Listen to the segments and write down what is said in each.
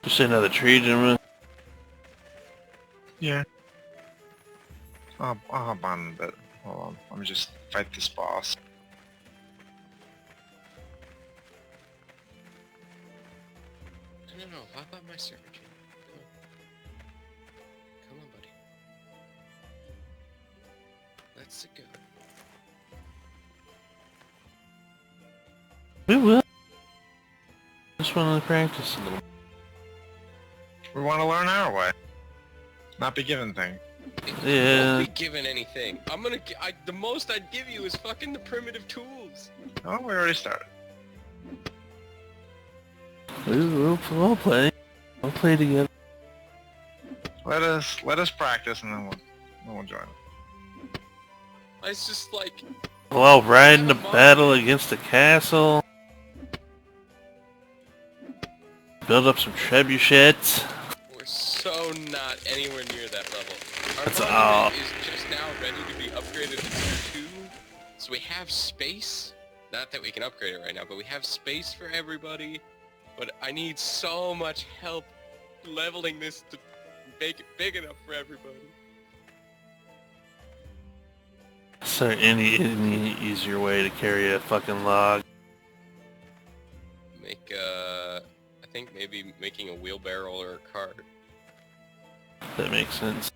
Just another tree, gentlemen. Yeah. I'll hop on a bit. Hold on. Let me just fight this boss. No, hop on my server, Jim. Come on, buddy. Let's go. We will. Just want to practice a little. We want to learn our way. Not be given things. Yeah. Won't be given anything. The most I'd give you is fucking the primitive tools. Oh, we already started. We'll play. We'll play together. Let us practice and then we'll join. It's just like... We'll ride in the battle against the castle. Build up some trebuchets. We're so not anywhere near that level. Our That's monument is just now ready to be upgraded to 2, so we have space. Not that we can upgrade it right now, but we have space for everybody. But I need so much help leveling this to make it big enough for everybody. Is there any easier way to carry a fucking log? I think maybe making a wheelbarrow or a cart. That makes sense.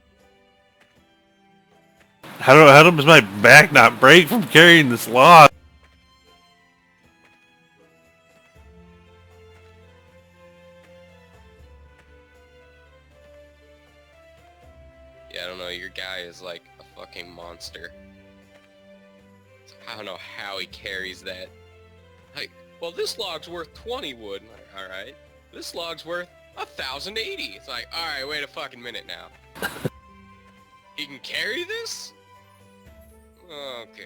How does my back not break from carrying this log? Yeah, I don't know, your guy is like a fucking monster. I don't know how he carries that. Like, well, this log's worth 20 wood. Like, alright. This log's worth 1,080. It's like, alright, wait a fucking minute now. He can carry this? Okay.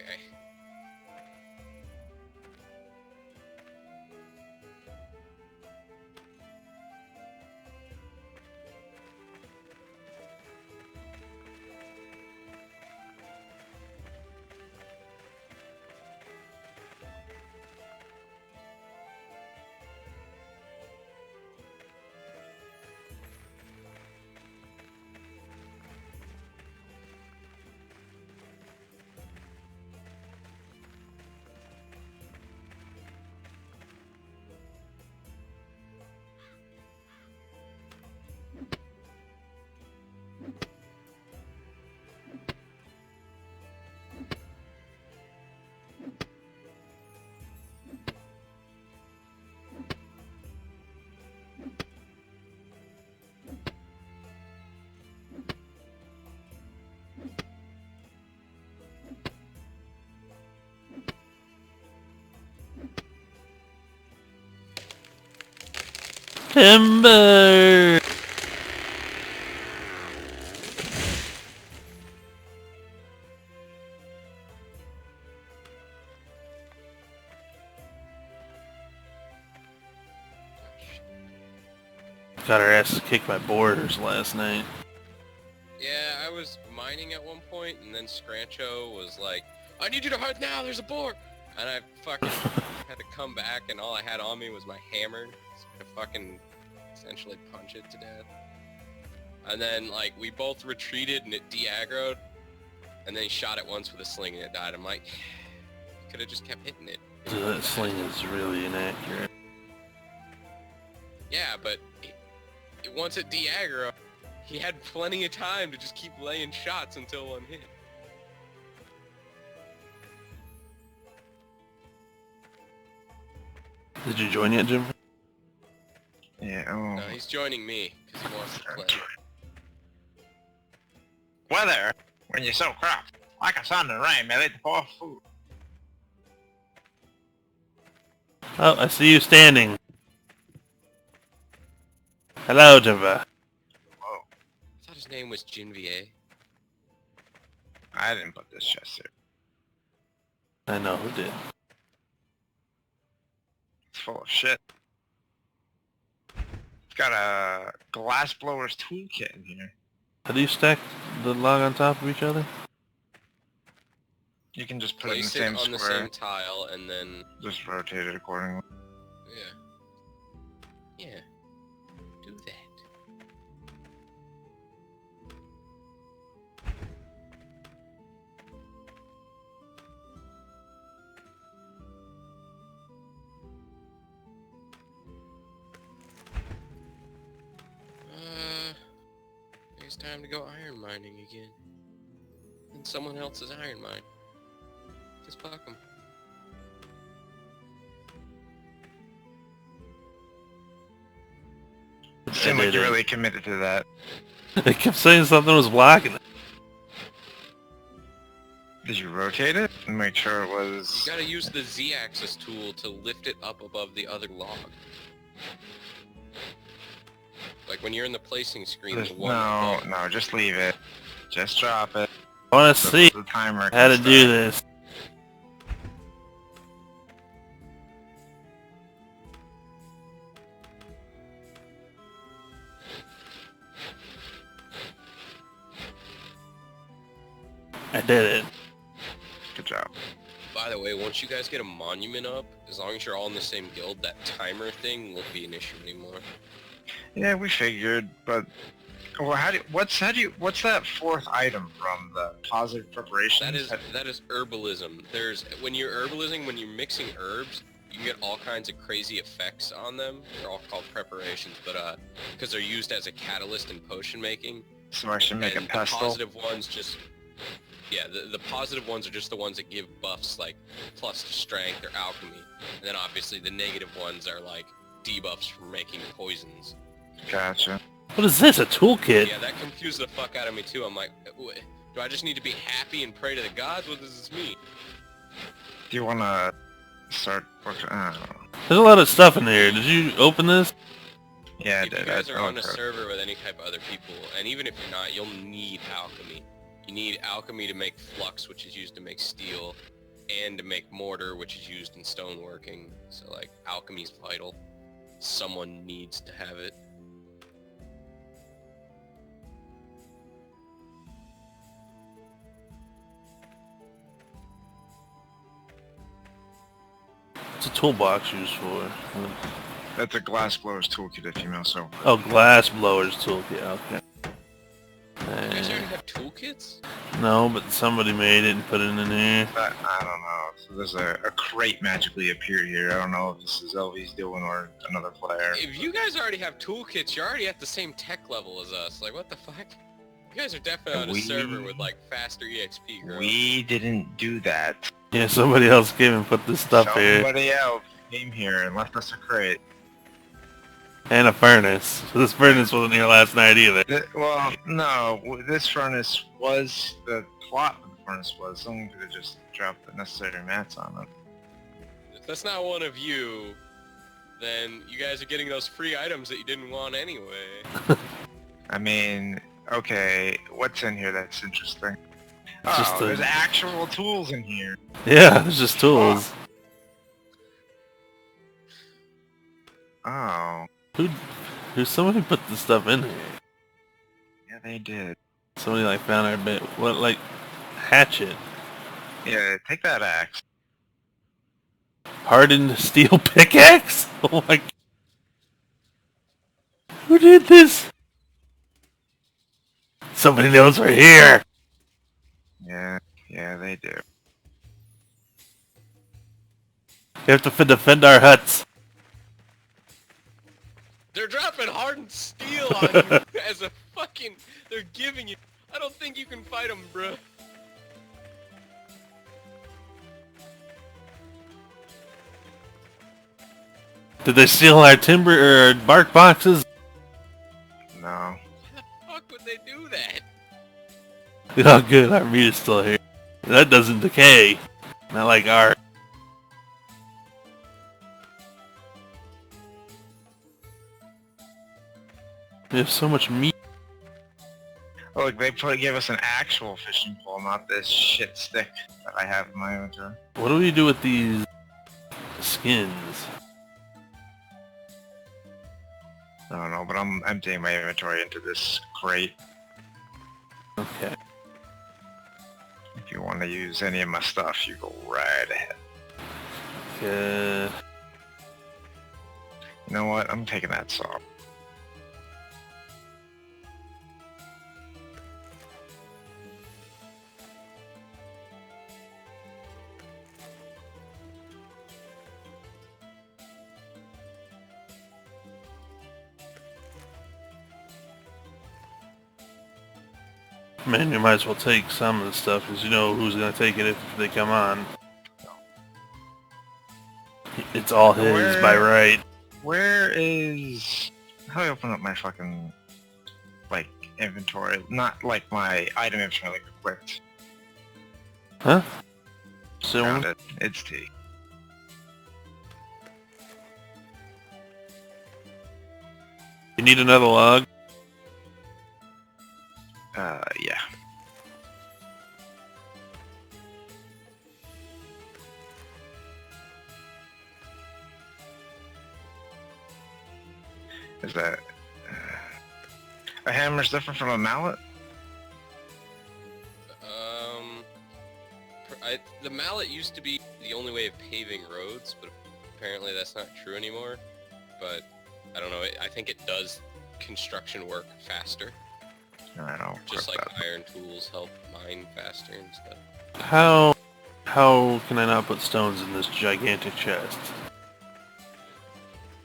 Timber! Got our asses kicked by boarders last night. Yeah, I was mining at one point, and then Scrancho was like, I need you to hunt now, there's a boar! And I fucking had to come back, and all I had on me was my hammer, so I had to fucking essentially punch it to death. And then, like, we both retreated, and it de-aggroed, and then he shot it once with a sling, and it died. I'm like, you could've just kept hitting it. Dude, that sling is really inaccurate. Yeah, but once it de-aggro, he had plenty of time to just keep laying shots until one hit. Did you join yet, Jim? Yeah. Oh. No, he's joining me, because he wants to play. Weather, when you sow crops, like a sun and rain, may lead to poor food. Oh, I see you standing. Hello, Jimba. Whoa. I thought his name was Jinvier. I didn't put this chest here. I know who did. It's full of shit. It's got a glass blower's toolkit in here. How do you stack the log on top of each other? You can just put it in the Place same it on the square. same tile, and then... Just rotate it accordingly. Yeah. Yeah. Do that. it's time to go iron mining again. In someone else's iron mine. Just fuck them. It seemed like you're really committed to that. They kept saying something was blocking it. Did you rotate it and make sure it was... You gotta use the Z-axis tool to lift it up above the other log. Like when you're in the placing screen, the one above. No, just leave it. Just drop it. I want to see The timer how to can do start. this. I did it. Good job. By the way, once you guys get a monument up, as long as you're all in the same guild, that timer thing won't be an issue anymore. Yeah, we figured, but well, what's that fourth item from the positive preparations? That is herbalism. When you're mixing herbs, you can get all kinds of crazy effects on them. They're all called preparations, but because they're used as a catalyst in potion making. So I should make a The pestle. positive ones just... Yeah, the positive ones are just the ones that give buffs like plus to strength or alchemy. And then obviously the negative ones are like debuffs for making poisons. Gotcha. What is this? A toolkit? Yeah, that confused the fuck out of me too. I'm like, do I just need to be happy and pray to the gods? What does this mean? Do you want to start working? I don't know. There's a lot of stuff in here. Did you open this? Yeah, I If did. you guys are on a okay. server with any type of other people, and even if you're not, you'll need alchemy. You need alchemy to make flux, which is used to make steel, and to make mortar, which is used in stoneworking. So like, alchemy's vital. Someone needs to have it. What's a toolbox used for? That's a glass blower's toolkit if you know so. Oh, glass blower's toolkit. Okay. You guys already have toolkits? No, but somebody made it and put it in here. I don't know. So there's a crate magically appeared here. I don't know if this is LV's doing or another player. If you guys already have toolkits, you're already at the same tech level as us. Like, what the fuck? You guys are definitely on a server with, like, faster EXP, girl. We didn't do that. Yeah, somebody else came and put this stuff here. Somebody else came here and left us a crate. And a furnace. So this furnace wasn't here last night either. Well, no. This furnace was... The plot of the furnace was someone could have just dropped the necessary mats on it. If that's not one of you, then you guys are getting those free items that you didn't want anyway. I mean, okay, what's in here that's interesting? Just Oh, there's actual tools in here. Yeah, it's just tools. Oh, Who somebody put this stuff in here? yeah, they did. Somebody like found our bit. What, like, hatchet? Yeah, take that axe. Hardened steel pickaxe? Oh my god. Who did this? Somebody knows we're here. Yeah, they do. We have to defend our huts. They're dropping hardened steel on you as a fucking... They're giving you... I don't think you can fight them, bruh. Did they steal our timber or our bark boxes? No. How the fuck would they do that? Oh good, our meat is still here. That doesn't decay. Not like our... We have so much meat. Oh, look, they gave us an actual fishing pole, not this shit stick that I have in my inventory. What do we do with these skins? I don't know, but I'm emptying my inventory into this crate. Okay. If you want to use any of my stuff, you go right ahead. You know what? I'm taking that saw. Man, you might as well take some of the stuff, because you know who's gonna take it if they come on. It's all his by right. Where is... How do I open up my fucking, like, inventory? Not like my item inventory, like equipped. Huh? So, Found it. It's T. you need another log? Yeah. Is that... a hammer's different from a mallet? The mallet used to be the only way of paving roads, but apparently that's not true anymore. But I don't know. I think it does construction work faster. I don't Just like that. iron tools help mine faster and stuff. How can I not put stones in this gigantic chest?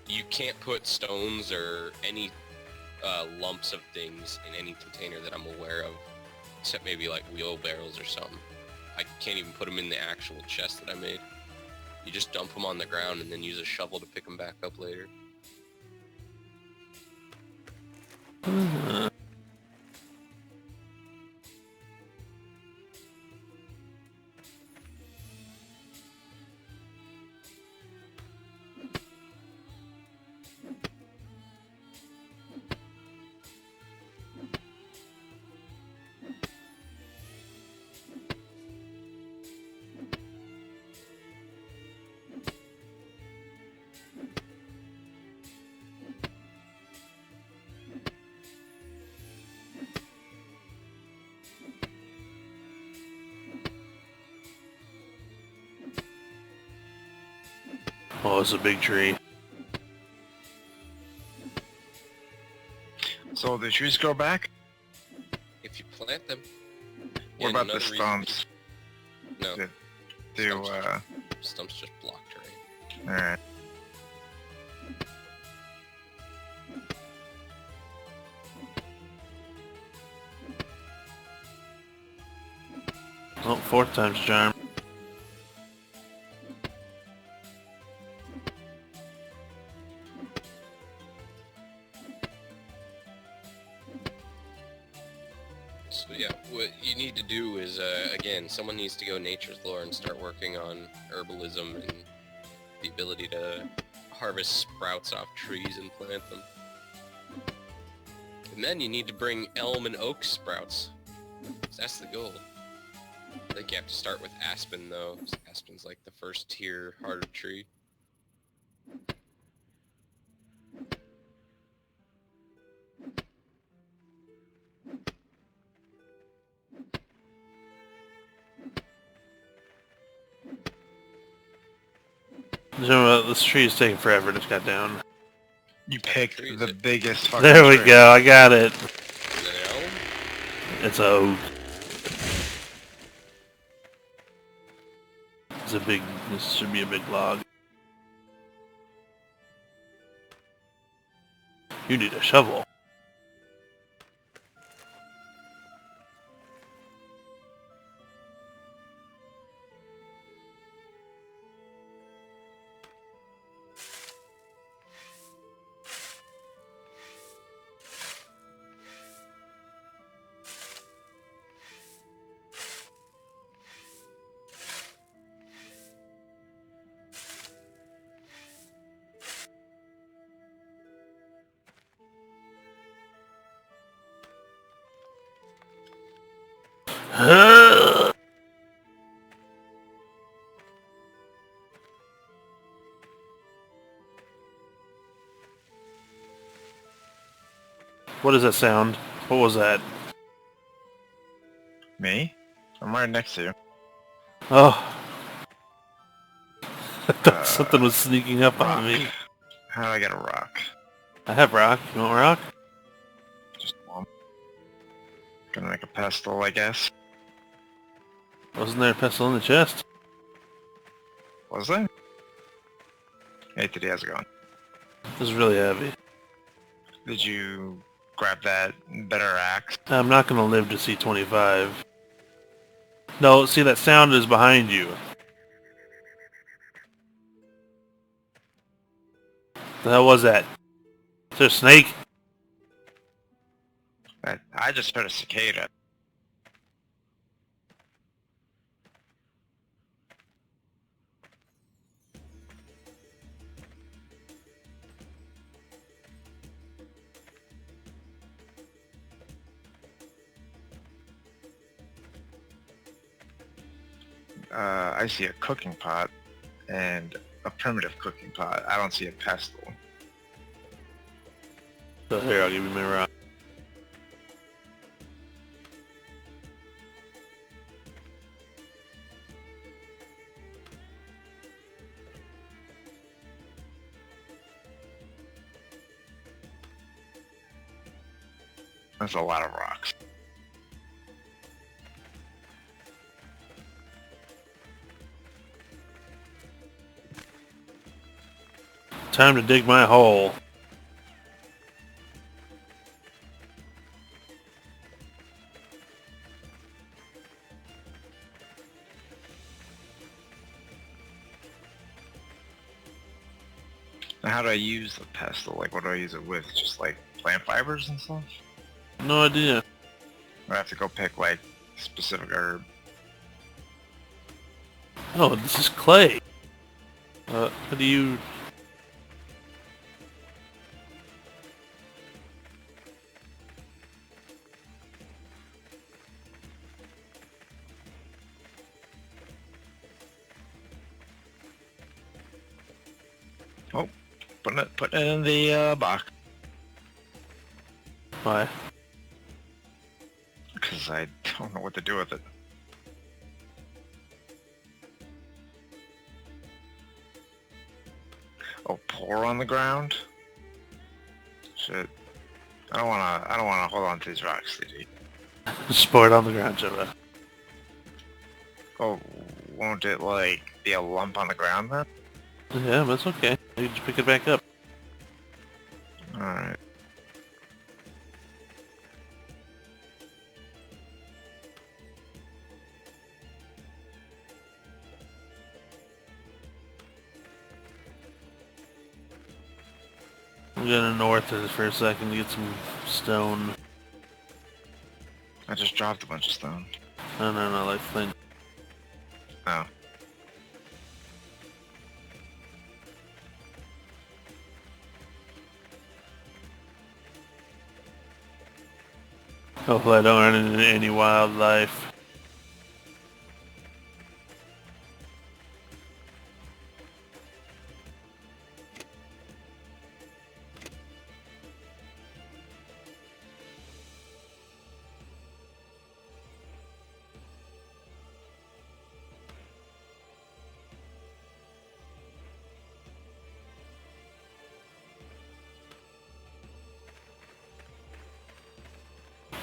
You can't put stones or any lumps of things in any container that I'm aware of, except maybe like wheelbarrows or something. I can't even put them in the actual chest that I made. You just dump them on the ground and then use a shovel to pick them back up later. Oh, it's a big tree. So the trees grow back? If you plant them. What about the stumps? No. Stumps just block terrain. Alright. Oh, fourth time's charm. So yeah, what you need to do is, again, someone needs to go nature's lore and start working on herbalism and the ability to harvest sprouts off trees and plant them. And then you need to bring elm and oak sprouts. That's the goal. I think you have to start with aspen though. Aspen's like the first tier harder tree. This tree is taking forever to cut down. You picked tree is the it? biggest fucking There we tree. go, I got it. Is it an elm? It's a oak. This should be a big log. You need a shovel. What is that sound? What was that? Me? I'm right next to you. Oh. I thought something was sneaking up rock. on me. How do I get a rock? I have rock. You want rock? Just one. Gonna make a pestle, I guess. Wasn't there a pestle in the chest? Was there? Hey, today how's it going? This is really heavy. Did you grab that better axe. I'm not gonna live to see 25. No, see that sound is behind you. The hell was that? Is there a snake? I just heard a cicada. I see a cooking pot and a primitive cooking pot. I don't see a pestle. So here, I'll give you my rock. That's a lot of rocks. Time to dig my hole. Now, how do I use the pestle? Like, what do I use it with? Just like plant fibers and stuff? No idea. Or I have to go pick like specific herb. Oh, this is clay. How do you... Oh, putting it in the box. Why? Because I don't know what to do with it. Oh, pour on the ground? Shit. I don't wanna hold on to these rocks, Stevie. Just pour it on the ground, Jabba. Oh, won't it like be a lump on the ground then? Yeah, that's okay. You just pick it back up. Alright. I'm going north of this for a second to get some stone. I just dropped a bunch of stone. No, like flint. Oh. Hopefully I don't run into any wildlife.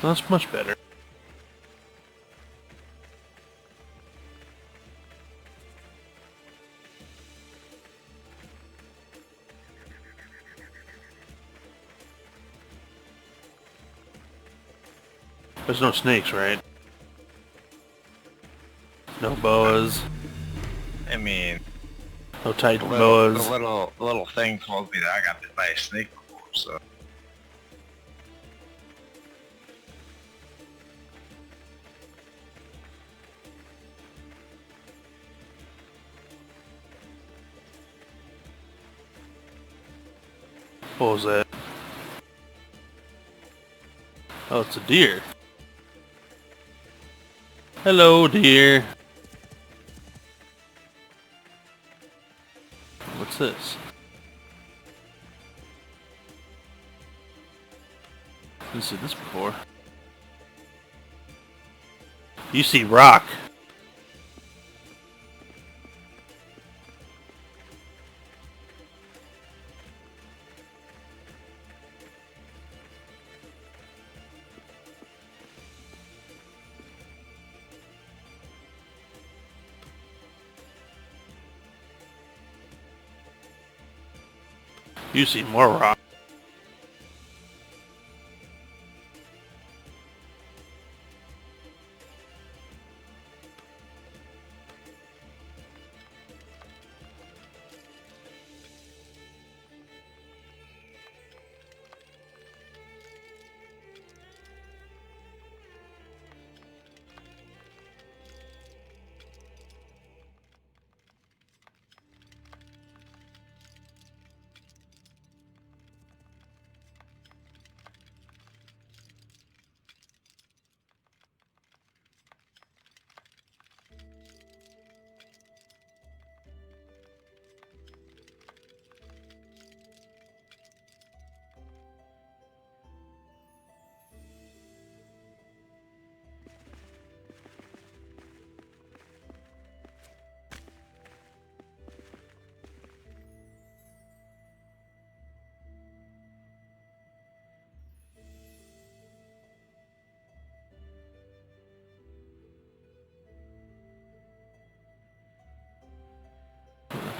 That's much better. There's no snakes, right? No boas. I mean, No titan the boas. little thing told me that I got bit by a snake before, so. What was that? Oh, it's a deer. Hello, deer. What's this? Didn't see this before. You see rock. You see more rock.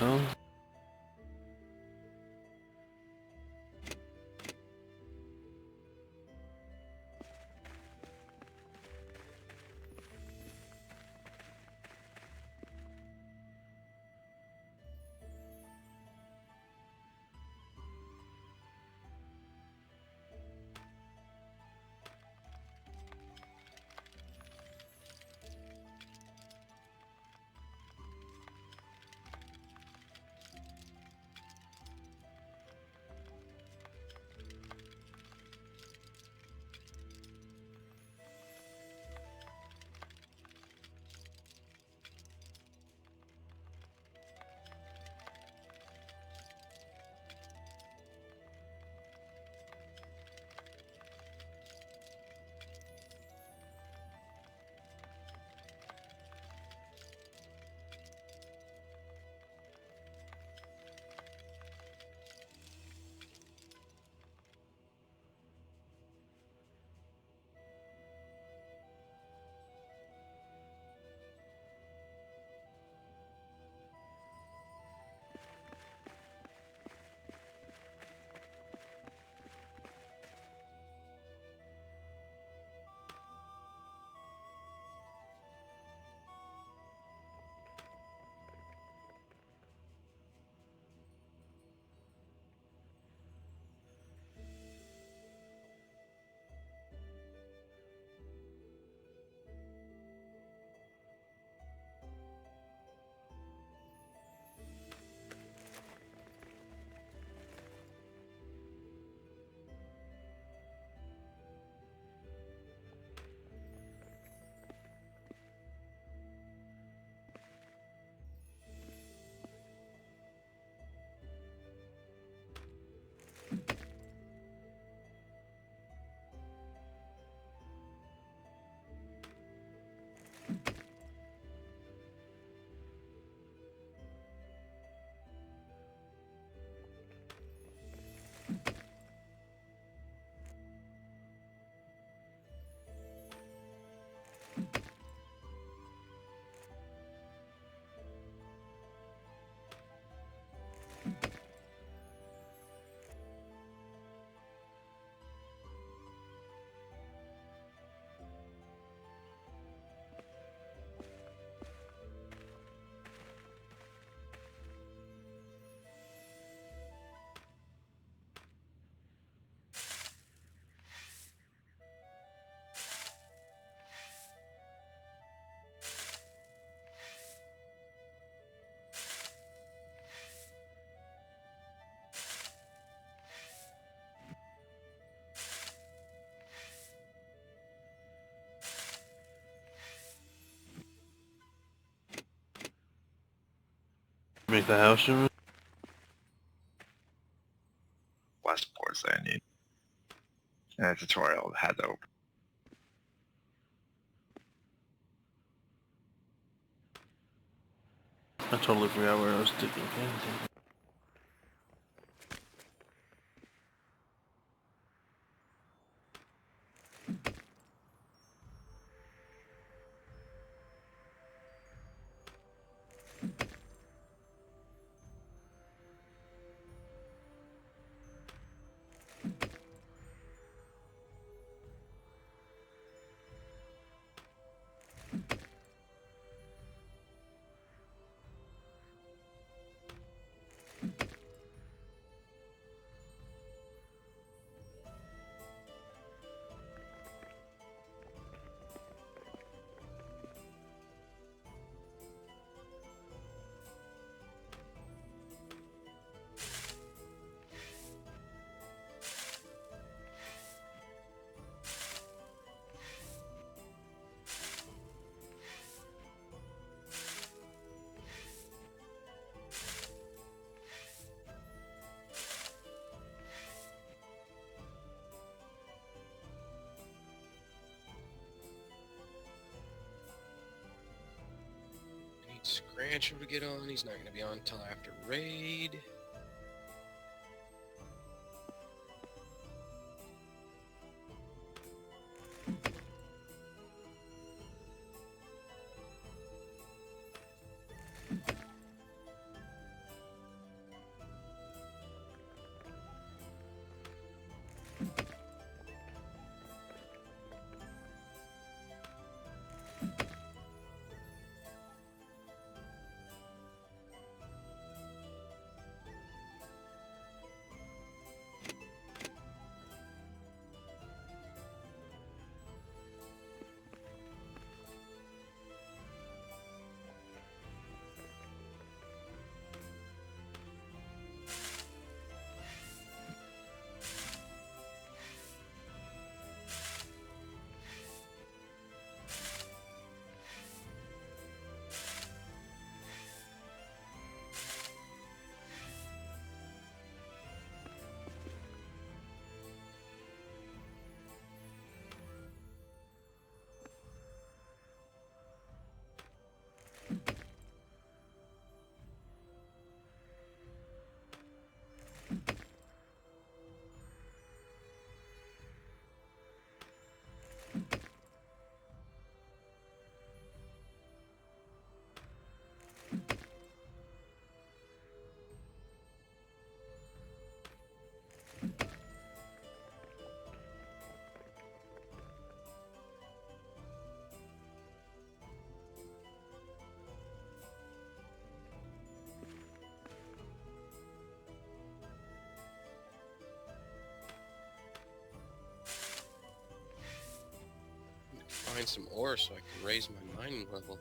hell? Make the house room. Less boards that I need. And a tutorial had to open. I totally forgot where I was sticking. Scrancho to get on. He's not going to be on until after raid. find some ore so I can raise my mining level.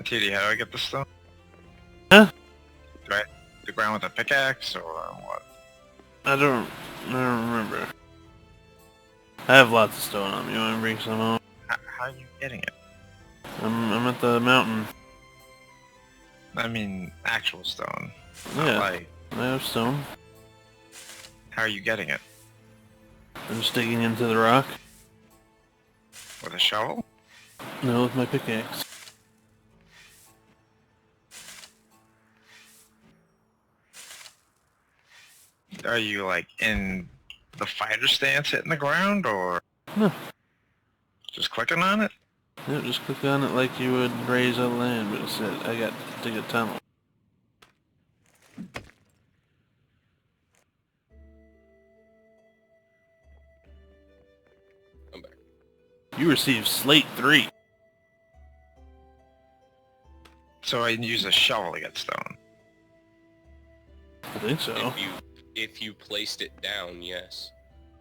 TD, how do I get this stone? Huh? Do I hit the ground with a pickaxe or what? I don't remember. I have lots of stone on me. You want to bring some home? How are you getting it? I'm at the mountain. I mean, actual stone. Yeah. Not like, I have stone. how are you getting it? I'm just digging into the rock. With a shovel? No, with my pickaxe. Are you like in the fighter stance hitting the ground or No. just clicking on it? Yeah, just click on it like you would raise a land, but instead I got to dig a tunnel. I'm back. You received Slate 3. So I can use a shovel to get stone. I think so. If you placed it down, yes.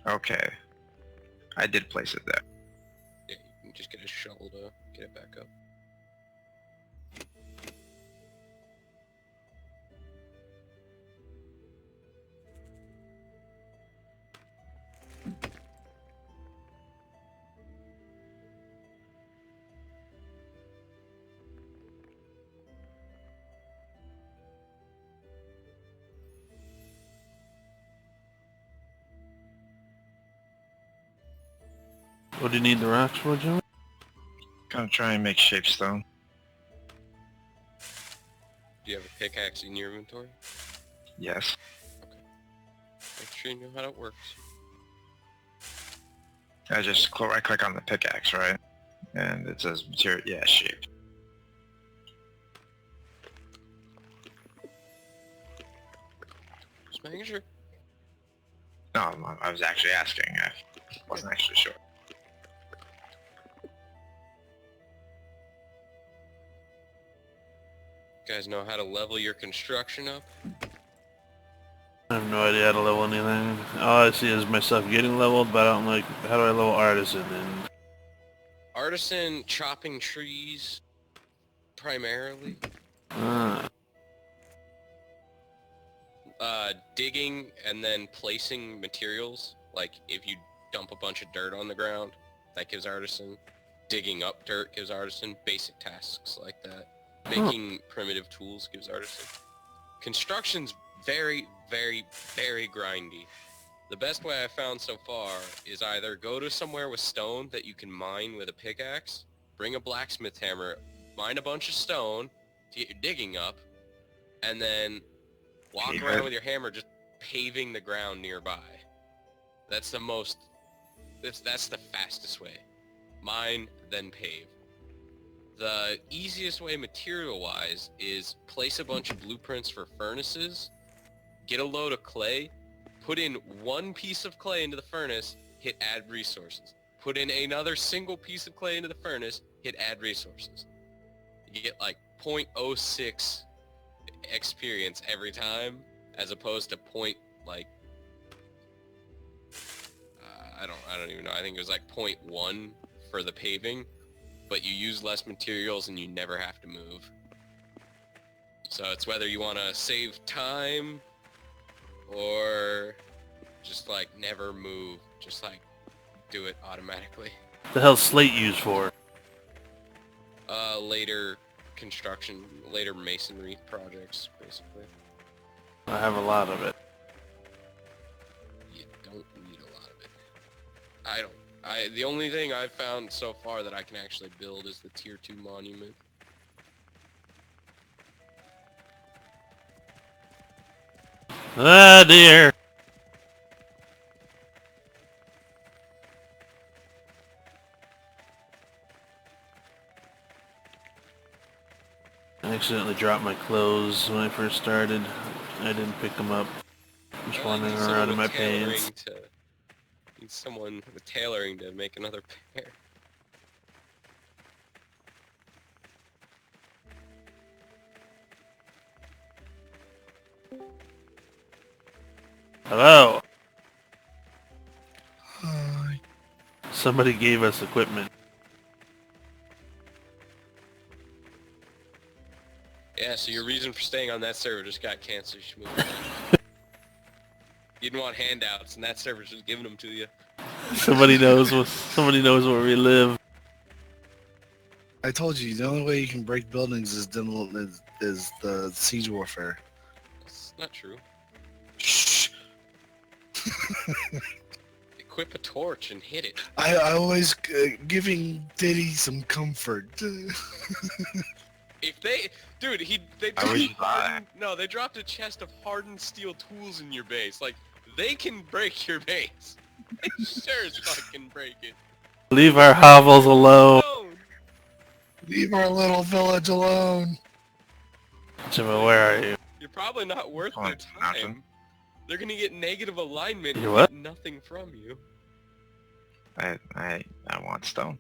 Okay. I did place it there. Yeah, you can just get a shovel to get it back up. What do you need the rocks for, Jimmy? Gonna try and make shape stone. Do you have a pickaxe in your inventory? Yes. Make sure you know how it works. I just right click on the pickaxe, right? And it says material, yeah, shape. Just making sure. No, I was actually asking. I wasn't actually sure. You guys know how to level your construction up? I have no idea how to level anything. All I see is myself getting leveled, but I don't like, how do I level artisan? And Artisan chopping trees, primarily. Digging and then placing materials. Like if you dump a bunch of dirt on the ground, that gives artisan. Digging up dirt gives artisan. Basic tasks like that. Making primitive tools gives artisan. Construction's very, very, very grindy. The best way I've found so far is either go to somewhere with stone that you can mine with a pickaxe, bring a blacksmith hammer, mine a bunch of stone to get your digging up, and then walk around with your hammer just paving the ground nearby. That's the most... That's the fastest way. Mine, then pave. The easiest way material-wise is place a bunch of blueprints for furnaces, get a load of clay, put in one piece of clay into the furnace, hit add resources. Put in another single piece of clay into the furnace, hit add resources. You get like 0.06 experience every time, as opposed to I don't even know. I think it was like 0.1 for the paving, but you use less materials and you never have to move. So it's whether you want to save time or just like never move, just like do it automatically. The hell's slate used for? Later construction, later masonry projects, basically. I have a lot of it. You don't need a lot of it. I don't. The only thing I've found so far that I can actually build is the tier 2 monument. Ah, dear. I accidentally dropped my clothes when I first started. I didn't pick them up. Just wandering around in my pants. Need someone with tailoring to make another pair. Hello. Hi. Somebody gave us equipment. Yeah, so your reason for staying on that server just got canceled. You should move on. You didn't want handouts, and that server's just giving them to you. Somebody knows where we live. I told you the only way you can break buildings is the siege warfare. That's not true. Shh. Equip a torch and hit it. I always giving Diddy some comfort. If they, dude, they I wish dropped I- no, they dropped a chest of hardened steel tools in your base. Like, they can break your base. They sure as fuck can break it. Leave our hovels alone. No. Leave our little village alone. Jimmy, where are you? You're probably not worth Oh, their time. nothing. They're gonna get negative alignment You and what? get nothing from you. I want stone.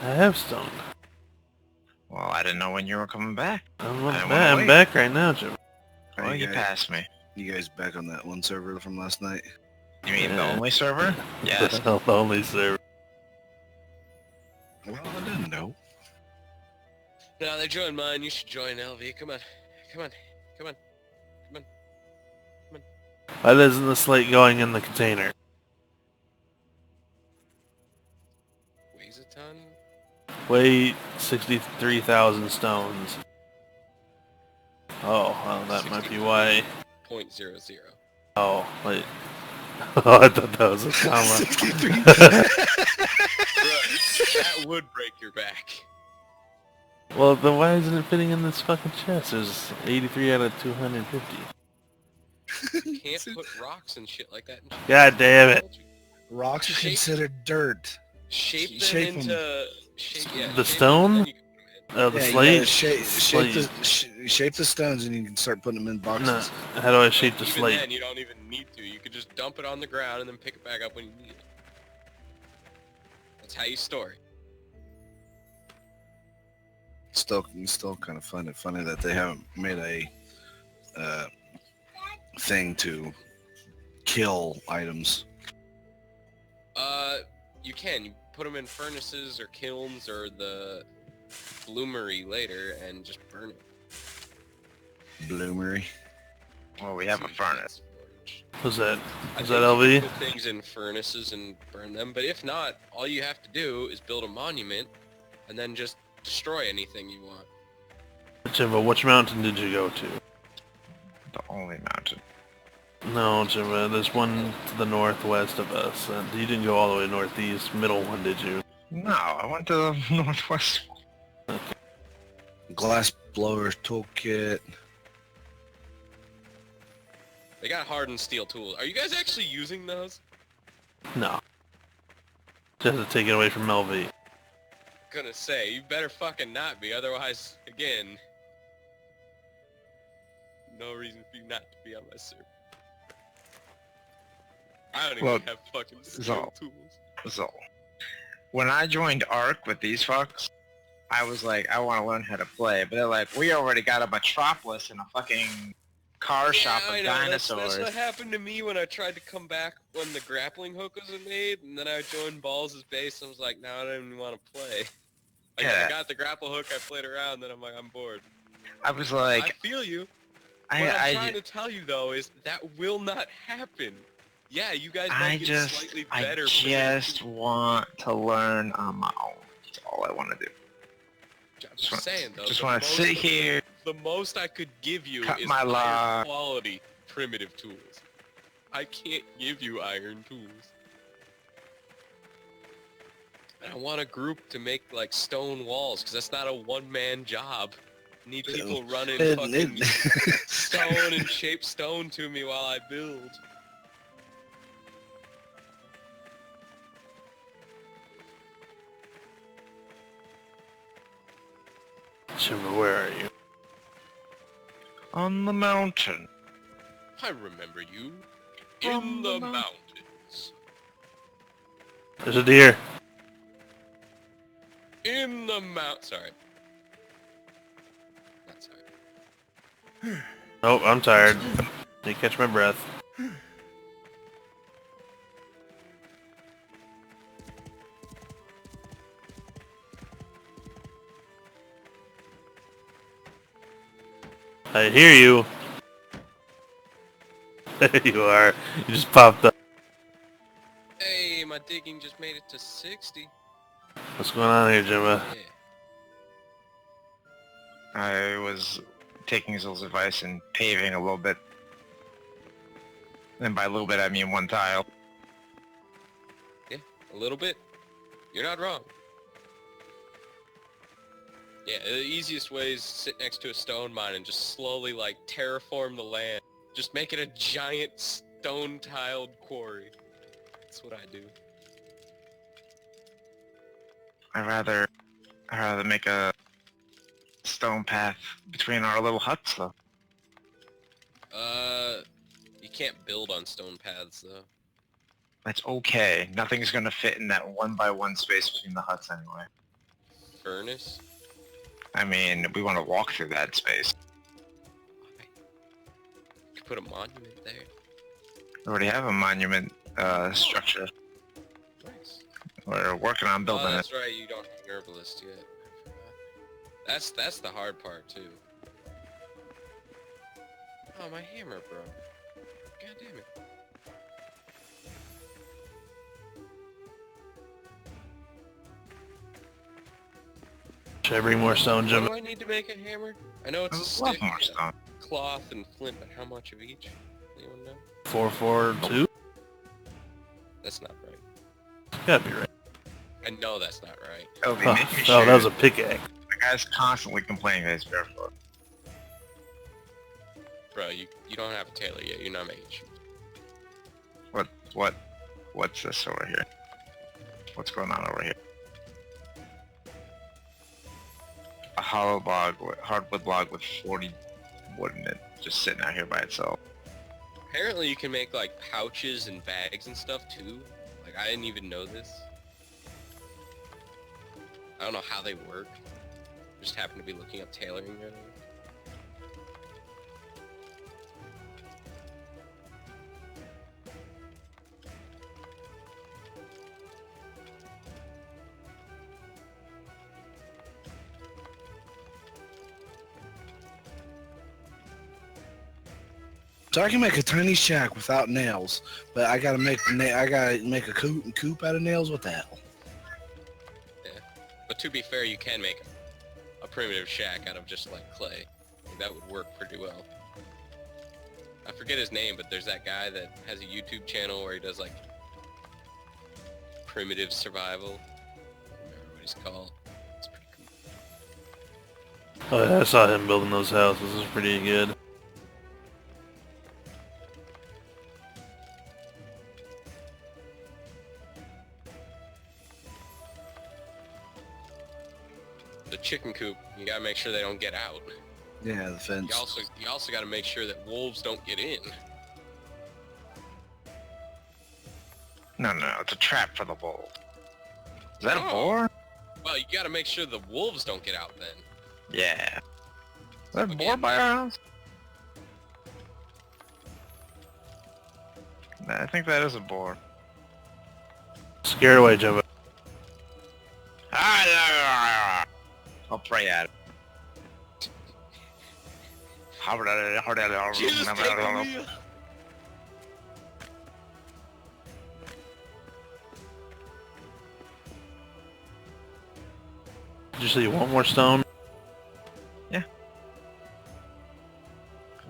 I have stone. Well, I didn't know when you were coming back. I'm I wanna I'm wait. back right now, Jim. Well, you guys, passed me. you guys back on that one server from last night? You mean the Yeah. only server? Yes. The only server. Well, I didn't know. No, they joined mine. You should join LV. Come on. Come on. Come on. Why isn't the slate going in the container? Weighs a ton. Weigh 63,000 stones. Oh, well, that might be why. 0.00. Oh, wait. Oh, I thought that was a comma. 63. That would break your back. Well, then why isn't it fitting in this fucking chest? There's 83 out of 250. You can't put rocks and shit like that in chests. God damn it. Rocks are Shape- considered dirt. Shape them Shape 'em. into... Shape, yeah, The shape stone? them, then you can put 'em in. The Yeah, you slate? gotta shape Slate. shape the stones and you can start putting them in boxes. No, how do I shape the Even slate? then, you don't even need to. You could just dump it on the ground and then pick it back up when you need it. That's how you store it. Still kind of funny that they haven't made a thing to kill items. You can. You put them in furnaces or kilns or the bloomery later and just burn it. Bloomery. Well, we have a furnace. Was that I is think that you LV? can put things in furnaces and burn them, but if not, all you have to do is build a monument and then just destroy anything you want. Jimbo, which mountain did you go to? The only mountain. No, Jimbo, there's one to the northwest of us. You didn't go all the way northeast, middle one, did you? No, I went to the northwest. Glass blower toolkit. They got hardened steel tools. Are you guys actually using those? No. Just to take it away from LV. Gonna say, you better fucking not be, otherwise, again, no reason for you not to be on my server. I don't even Look, have fucking steel so- tools. So, when I joined ARC with these fucks, I was like, I want to learn how to play. But they're like, we already got a Metropolis and a fucking car shop I of know, dinosaurs. That's what happened to me when I tried to come back when the grappling hook was made, and then I joined Balls' base, and I was like, now I don't even want to play. Like, Yeah. I got the grapple hook, I played around, then I'm like, I'm bored. I was I like, feel you. What I'm I trying to tell you, though, is that will not happen. Yeah, you guys I might get slightly better. just want to learn on my own. That's all I want to do. I'm just saying though. Just the want to most- sit here. The most I could give you Cut is my higher log. quality primitive tools. I can't give you iron tools. And I want a group to make like stone walls, because that's not a one-man job. I need people running fucking stone and shape stone to me while I build. Shimmer, where are you? On the mountain. I remember you. From In the the mount- mountains. There's a deer. In the mount. Sorry. Not sorry. Oh, I'm tired. Need to catch my breath. I hear you. There you are. You just popped up. Hey, my digging just made it to 60. What's going on here, Jimba? Yeah. I was taking Zill's advice and paving a little bit. And by a little bit, I mean one tile. Yeah, a little bit. You're not wrong. Yeah, the easiest way is sit next to a stone mine and just slowly, like, terraform the land. Just make it a giant stone-tiled quarry. That's what I do. I'd rather make a stone path between our little huts, though. You can't build on stone paths, though. That's okay. Nothing's gonna fit in that 1x1 space between the huts anyway. Furnace? I mean, we want to walk through that space. You could put a monument there. We already have a monument structure. Nice. We're working on Oh, building it. that's right, you don't have an herbalist yet. I forgot. That's the hard part, too. Oh, my hammer, bro. God damn it. Should I bring more stone, What do Jimba? I need to make a hammer? I know it's a There's a lot stick, more stone. cloth, and flint, but how much of each? Anyone know? 442? That's not right. Gotta be right. I know that's not right. Toby, Oh, make me oh, sure. that was a pickaxe. The guy's constantly complaining that he's barefoot. Bro, you don't have a tailor yet. You're not making shoes. What's this over here? What's going on over here? A hollow log, hardwood log with 40 wood in it, just sitting out here by itself. Apparently you can make, like, pouches and bags and stuff, too. Like, I didn't even know this. I don't know how they work. Just happened to be looking up tailoring right now. So I can make a tiny shack without nails, but I gotta make a coop out of nails. What the hell? But to be fair, you can make a primitive shack out of just, like, clay. Like, that would work pretty well. I forget his name, but there's that guy that has a YouTube channel where he does, like, primitive survival. I don't remember what he's called. It's pretty cool. Oh, yeah, I saw him building those houses. It was pretty good. The chicken coop, you gotta make sure they don't get out. Yeah, the fence. You also gotta make sure that wolves don't get in. No, it's a trap for the bull. Is that a Oh. boar? Well, you gotta make sure the wolves don't get out then. Yeah. Is that a Again, boar by our house? I think that is a boar. Scared away, Jimba. I'll pray at it. Jesus, take the wheel. Did you say you want more stone?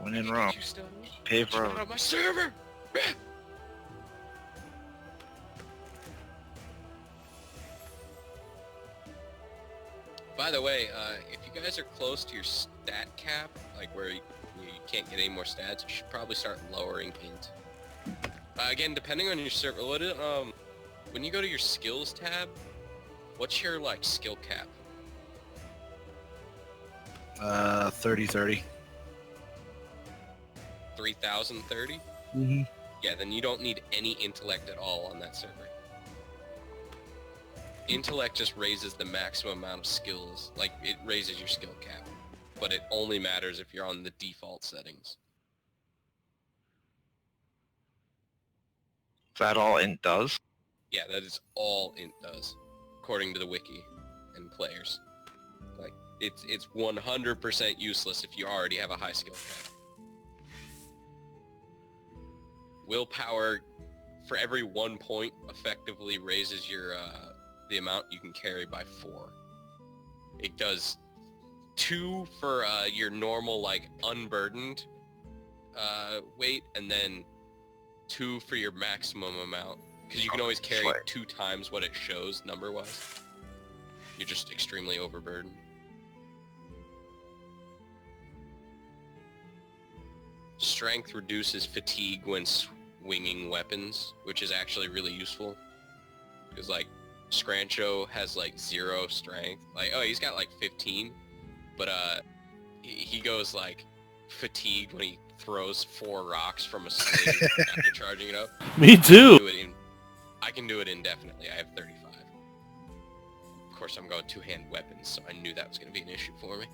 When in Rome, You still pay get for out of my server! By the way, if you guys are close to your stat cap, like where you can't get any more stats, you should probably start lowering int. Again, depending on your server, when you go to your skills tab, what's your like skill cap? 30-30. 3030? Mm-hmm. Yeah, then you don't need any intellect at all on that server. Intellect just raises the maximum amount of skills, like it raises your skill cap, but it only matters if you're on the default settings. Is that all int does? Yeah, that is all int does, according to the wiki and players. Like, it's 100% useless if you already have a high skill cap. Willpower, for every 1 point, effectively raises your the amount you can carry by 4. It does 2 for your normal, like, unburdened weight, and then 2 for your maximum amount. Because you can always carry 2 times what it shows number-wise. You're just extremely overburdened. Strength reduces fatigue when swinging weapons, which is actually really useful. Because, like, Scrancho has, like, 0 strength. Like, oh, he's got, like, 15. But, he goes, like, fatigued when he throws 4 rocks from a sling after charging it up. Me too! I can do it indefinitely. I have 35. Of course, I'm going 2-hand weapons, so I knew that was going to be an issue for me.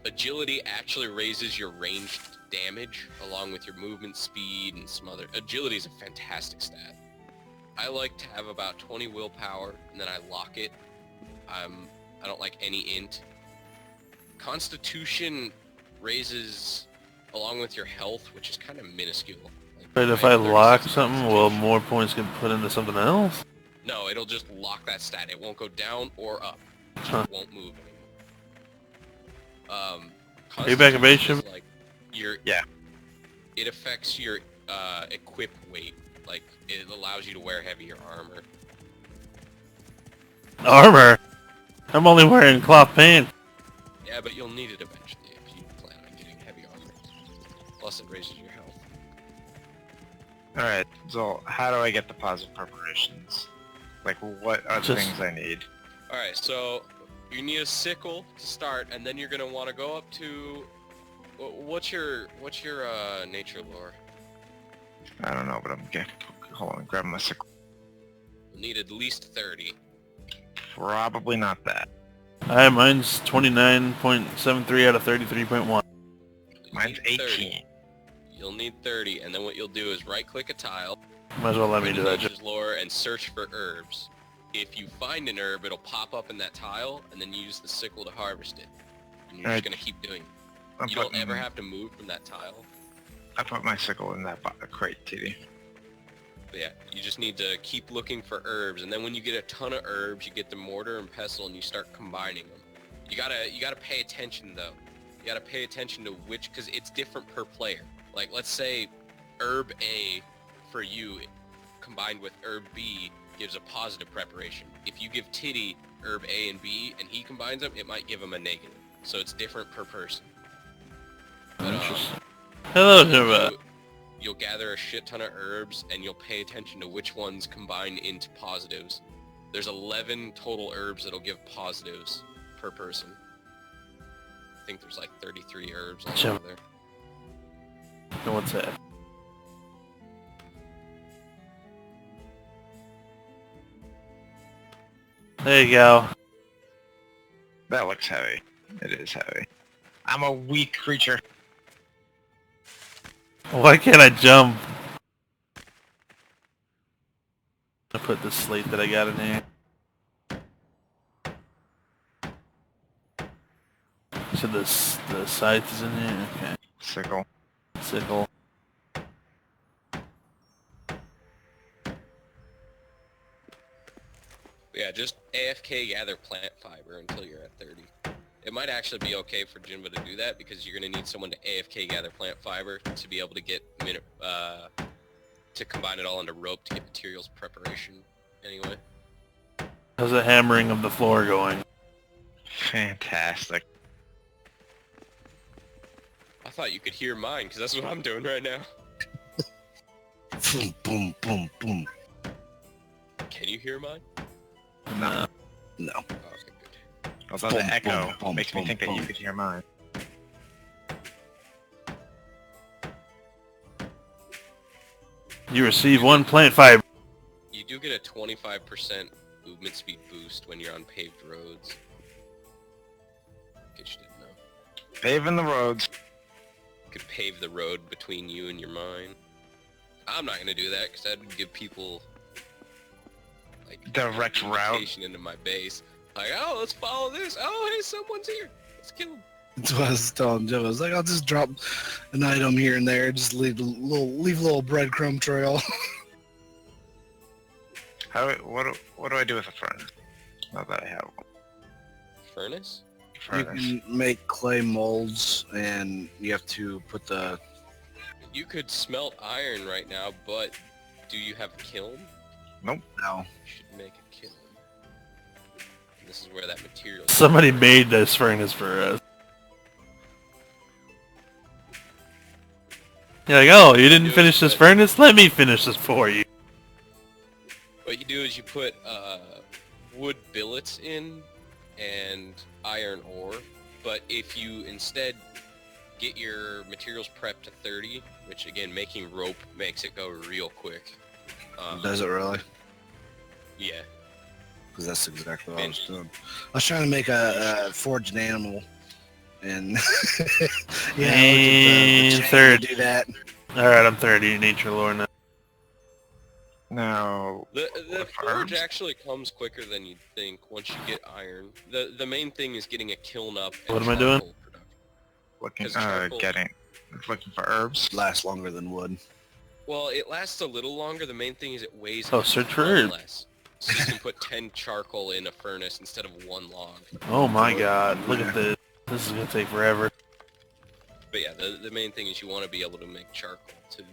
Agility actually raises your ranged damage, along with your movement speed and some other... Agility is a fantastic stat. I like to have about 20 willpower, and then I lock it. I don't like any int. Constitution raises, along with your health, which is kind of minuscule. Like, But if I lock something, will more points get put into something else? No, it'll just lock that stat. It won't go down or up. It Huh. just won't move anymore. Are you back in base, Constitution Jim? is like your... Yeah. It affects your equip weight. Like, it allows you to wear heavier armor. Armor? I'm only wearing cloth pants. Yeah, but you'll need it eventually if you plan on getting heavy armor. Plus, it raises your health. Alright, so how do I get the positive preparations? Like, what are the Just- things I need? Alright, so you need a sickle to start, and then you're gonna want to go up to... What's your nature lore? I don't know, but I'm getting... Hold on, grab my sickle. You'll need at least 30. Probably not that. Mine's 29.73 out of 33.1. You'll Mine's need 30. 18. You'll need 30, and then what you'll do is right-click a tile, Might as well let me go do to that. Nature's Lore, and search for herbs. If you find an herb, it'll pop up in that tile, and then you use the sickle to harvest it. And you're Alright. just gonna keep doing it. I'm You don't putting- ever have to move from that tile. I put my sickle in that crate, TD. But yeah, you just need to keep looking for herbs, and then when you get a ton of herbs, you get the mortar and pestle, and you start combining them. You gotta pay attention though. You gotta pay attention to which, because it's different per player. Like, let's say herb A for you combined with herb B gives a positive preparation. If you give Titty herb A and B and he combines them, it might give him a negative. So it's different per person. But, Interesting. Hello, Jimba. you'll gather a shit ton of herbs and you'll pay attention to which ones combine into positives. There's 11 total herbs that'll give positives per person. I think there's like 33 herbs Sure. altogether. And what's that? There you go. That looks heavy. It is heavy. I'm a weak creature. Why can't I jump? I put the slate that I got in here. So the scythe is in here? Okay. Sickle. Sickle. Yeah, just AFK gather plant fiber until you're at 30. It might actually be okay for Jinba to do that because you're gonna need someone to AFK gather plant fiber to be able to get to combine it all into rope to get materials preparation. Anyway. How's the hammering of the floor going? Fantastic. I thought you could hear mine because that's what I'm doing right now. Boom, boom, boom, boom. Can you hear mine? No. No. Oh, okay, good. Although Boom, the echo boom, boom, makes me boom, think that you boom. could hear mine. You receive 1 plant fiber. You do get a 25% movement speed boost when you're on paved roads. In case you didn't know. Paving the roads. You could pave the road between you and your mine. I'm not gonna do that because that'd give people like Direct route. invitation into my base. Like, oh, let's follow this. Oh, hey, someone's here. Let's kill him. That's what I was telling Joe. I was like, I'll just drop an item here and there, just leave a little breadcrumb trail. What do I do with a furnace? Not that I have one. Furnace? You Furnace. can make clay molds, and you have to put the. You could smelt iron right now, but do you have a kiln? No. You should make a kiln. And this is where that material. Somebody made this furnace for us. You're like, oh, you didn't finish this furnace? Let me finish this for you. What you do is you put wood billets in and iron ore, but if you instead get your materials prepped to 30, which again, making rope makes it go real quick. Does it really? Yeah. Because that's exactly what I was doing. I was trying to make a forged animal, and yeah, And I looked at the third. to do that. Alright, I'm 30 in nature lore now. No. The Or forge farms? actually comes quicker than you'd think once you get iron. The main thing is getting a kiln up and What am I doing? charcoal production. Looking, 'Cause charcoal- looking for herbs. Lasts longer than wood. Well, it lasts a little longer. The main thing is it weighs Oh, a search for ton herbs. less. So you can put 10 charcoal in a furnace instead of 1 log. Oh my god, look at this. This is gonna take forever. But yeah, the main thing is you want to be able to make charcoal too.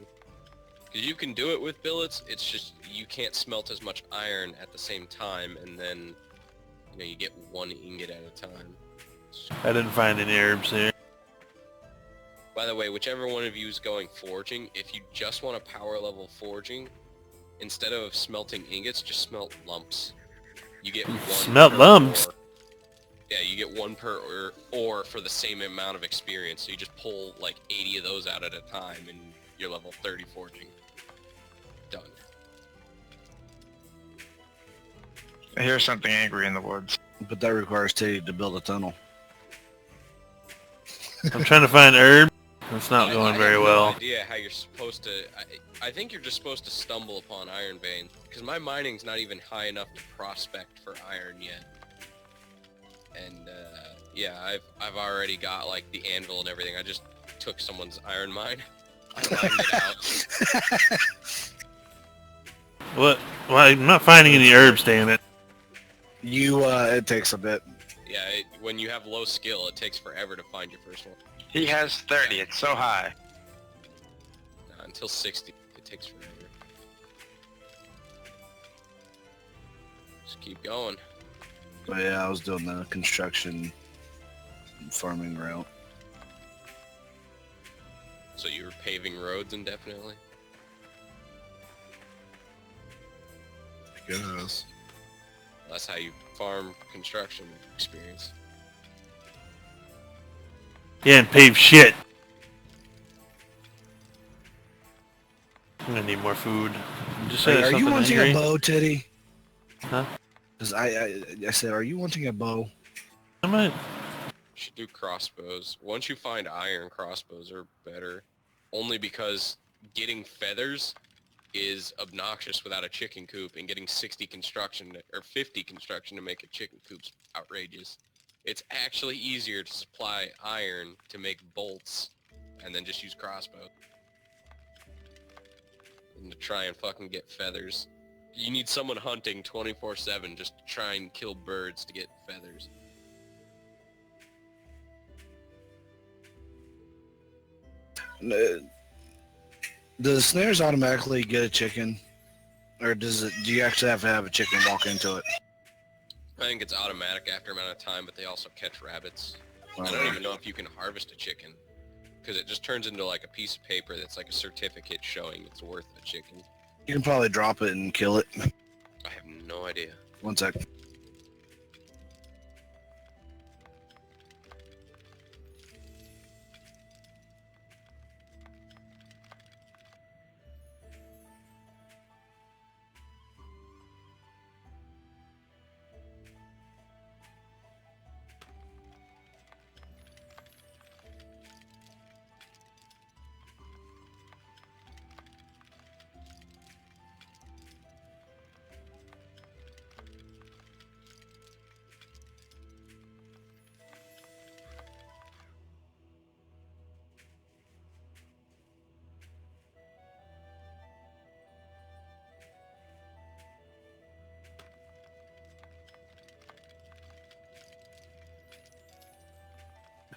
Because you can do it with billets, it's just you can't smelt as much iron at the same time, and then you get 1 ingot at a time. I didn't find any herbs here. By the way, whichever one of you is going forging, if you just want a power level forging, instead of smelting ingots, just smelt lumps. You get 1 Smelt per lumps? ore. Yeah, you get 1 per ore for the same amount of experience, so you just pull like 80 of those out at a time, and you're level 30 forging. Done. I hear something angry in the woods. But that requires Teddy to build a tunnel. I'm trying to find herbs. It's not I going have very no well. idea how you're supposed to. I think you're just supposed to stumble upon iron veins, because my mining's not even high enough to prospect for iron yet. And yeah, I've already got like the anvil and everything. I just took someone's iron mine. I mined it out. What? Well, I'm not finding any herbs, damn it. It takes a bit. Yeah, when you have low skill, it takes forever to find your first one. He has 30. It's so high. Until 60, it takes forever. Just keep going. But yeah, I was doing the construction and farming route. So you were paving roads indefinitely? I guess. That's how you farm construction experience. Yeah, and pave shit. I'm gonna need more food. Just say Are there's you something wanting angry. a bow, Teddy? Huh? Because I said, are you wanting a bow? I might. You should do crossbows. Once you find iron, crossbows are better. Only because getting feathers is obnoxious without a chicken coop, and getting 60 construction or 50 construction to make a chicken coop's outrageous. It's actually easier to supply iron to make bolts and then just use crossbow than to try and fucking get feathers. You need someone hunting 24/7 just to try and kill birds to get feathers. Does snares automatically get a chicken, or does it? Do you actually have to have a chicken walk into it? I think it's automatic after a amount of time, but they also catch rabbits. I don't even know if you can harvest a chicken, because it just turns into like a piece of paper that's like a certificate showing it's worth a chicken. You can probably drop it and kill it. I have no idea. One sec.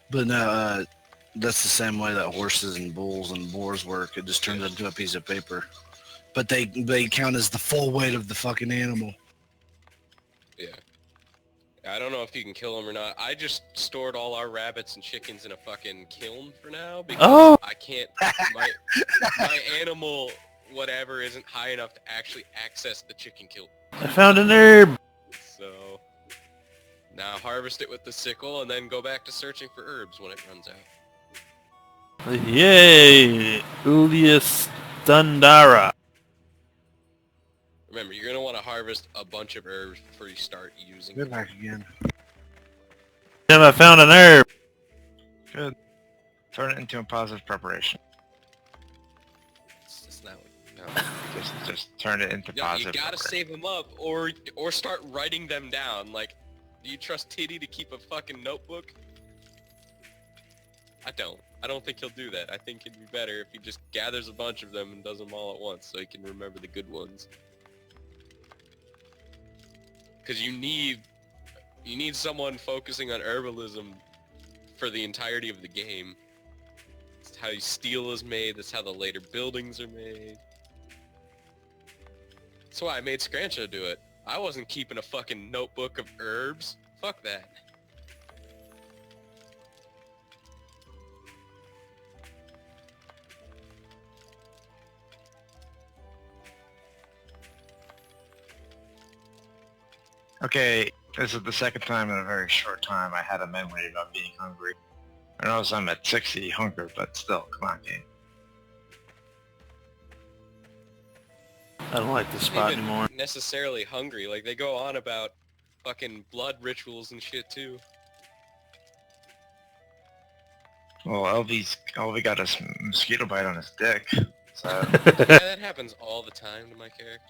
But no, that's the same way that horses and bulls and boars work. It just turns into a piece of paper. But they count as the full weight of the fucking animal. Yeah. I don't know if you can kill them or not. I just stored all our rabbits and chickens in a fucking kiln for now because I can't. My animal whatever isn't high enough to actually access the chicken kiln. I found an herb. So now harvest it with the sickle and then go back to searching for herbs when it runs out. Yay! Ulius Dundara. Remember, you're gonna want to harvest a bunch of herbs before you start using Go them. back again. Jim, I found an herb. Good. Turn it into a positive preparation. It's just not no. Just turn it into You positive gotta preparation. save them up or start writing them down. Like, do you trust Titty to keep a fucking notebook? I don't. I don't think he'll do that. I think it'd be better if he just gathers a bunch of them and does them all at once so he can remember the good ones. Because you need someone focusing on herbalism for the entirety of the game. That's how steel is made, that's how the later buildings are made. That's why I made Scrancho do it. I wasn't keeping a fucking notebook of herbs. Fuck that. Okay, this is the second time in a very short time I had a memory about being hungry. I know I'm at 60 hunger, but still, come on, game. I don't like this spot Even anymore. necessarily hungry. Like, they go on about fucking blood rituals and shit too. Well, LV got a mosquito bite on his dick, so... Yeah, that happens all the time to my character.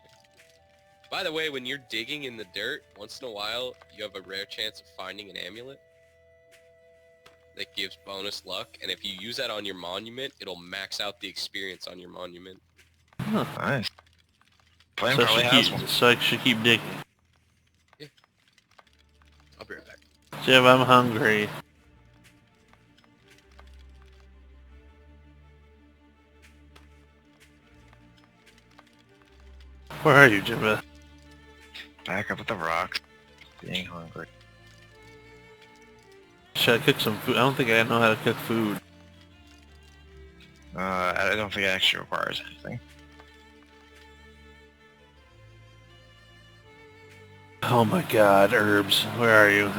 By the way, when you're digging in the dirt, once in a while, you have a rare chance of finding an amulet that gives bonus luck, and if you use that on your monument, it'll max out the experience on your monument. Huh. Nice. Flame So probably has one. I should keep digging. I'll be right back. Jim, I'm hungry. Where are you, Jimmy? Back up at the rocks. Being hungry. Should I cook some food? I don't think I know how to cook food. I don't think it actually requires anything. Oh my god, herbs. Where are you?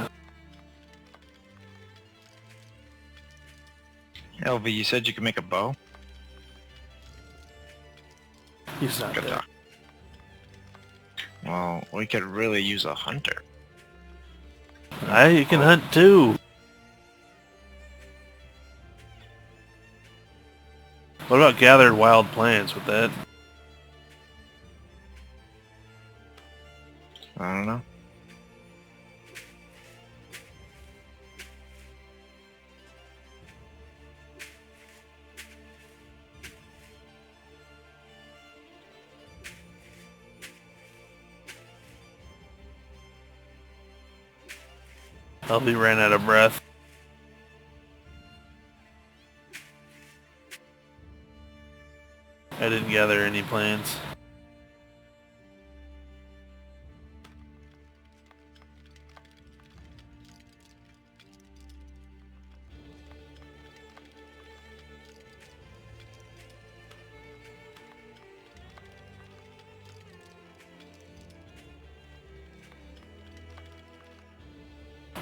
LV, you said you could make a bow? He's not Good there. talk. Well, we could really use a hunter. You can hunt too. What about gathered wild plants with that? I don't know. LB ran out of breath. I didn't gather any plans.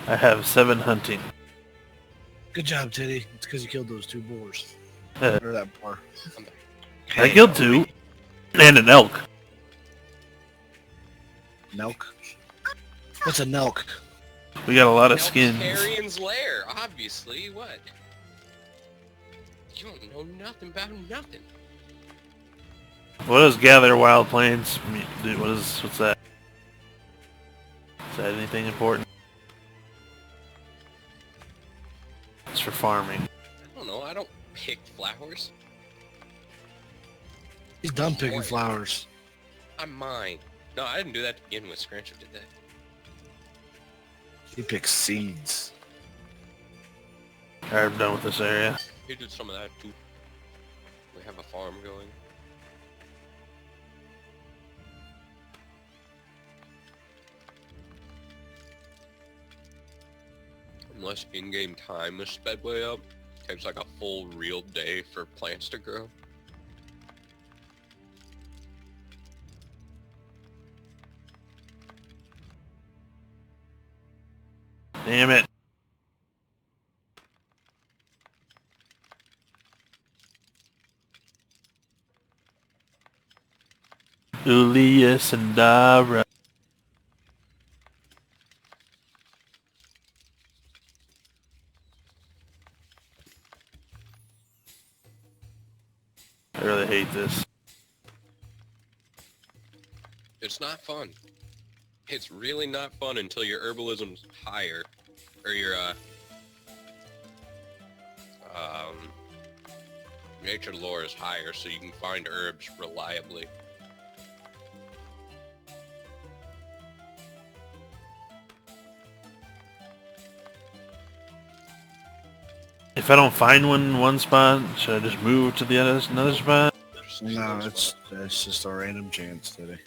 I have 7 hunting. Good job, Teddy. It's because you killed those 2 boars. Uh, Or that boar. I killed 2 and an elk. Nelk? What's a Nelk? We got a lot of skins. Carrion's lair, obviously. What? You don't know nothing about nothing. What does gather wild plants mean? Dude, what's that? Is that anything important? It's for farming. I don't know. I don't pick flowers. He's done picking flowers. I'm mine. No, I didn't do that to begin with. Scrancher did that. He picks seeds. Alright, I'm done with this area. He did some of that too. We have a farm going. Unless in-game time is sped way up, takes like a full real day for plants to grow. Damn it. Julius and Dara. I really hate this. It's not fun. It's really not fun until your herbalism's higher, or your nature lore is higher, so you can find herbs reliably. If I don't find one in one spot, should I just move to the another spot? No, it's just a random chance today.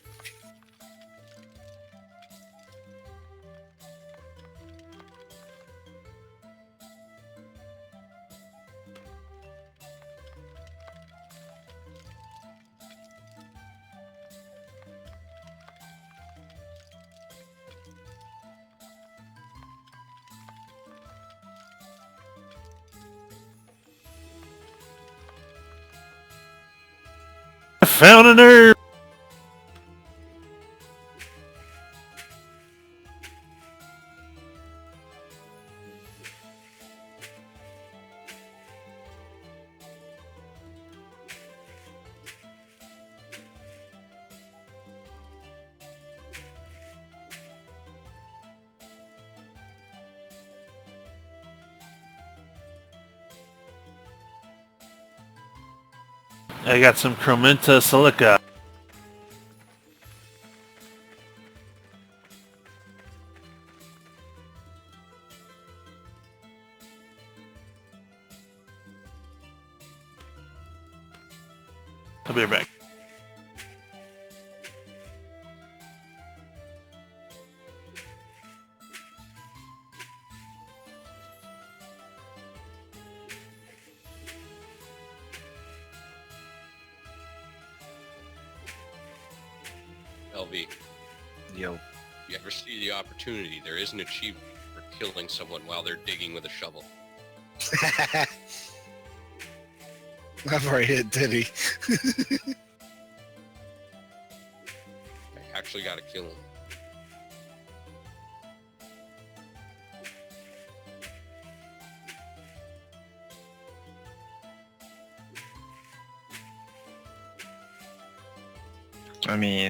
I found an herb! I got some Chromenta silica. I'll be right back. LV, Yo. you ever see the opportunity, there is an achievement for killing someone while they're digging with a shovel. I've already hit Teddy. I actually gotta kill him. I mean,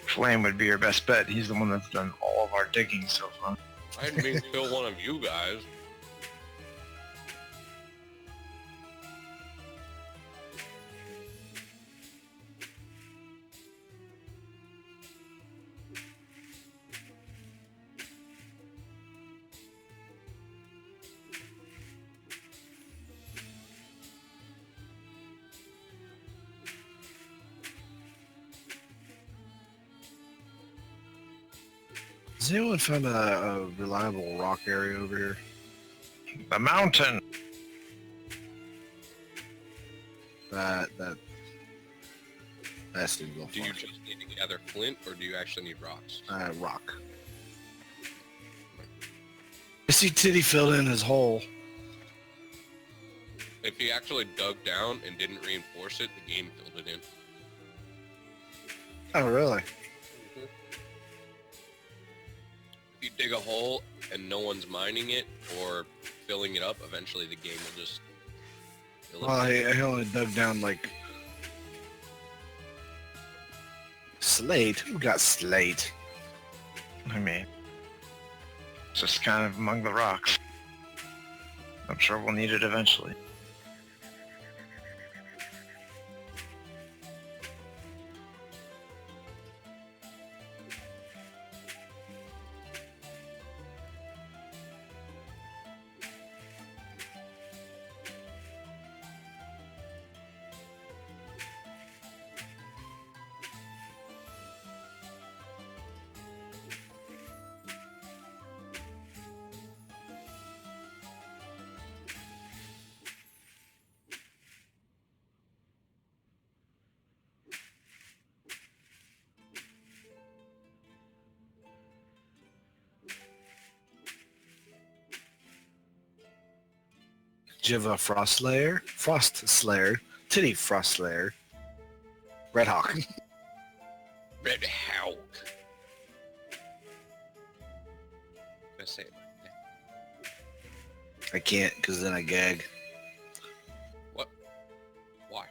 Flame would be your best bet. He's the one that's done all of our digging so far. I didn't mean to kill one of you guys. Has anyone found a reliable rock area over here? The mountain. That seems a little Do you far. just need to gather flint, or do you actually need rocks? Rock. I see Titty filled in his hole. If he actually dug down and didn't reinforce it, the game filled it in. Oh, really? If you dig a hole and no one's mining it or filling it up, eventually the game will just fill it. Well, he only dug down like slate. Who got slate? I mean, it's just kind of among the rocks. I'm sure we'll need it eventually. Jiva Frost Slayer, Frost Slayer, Titty Frost Slayer, Red Hawk. Red Hawk. Let's say it like that. I can't because then I gag. What? Why?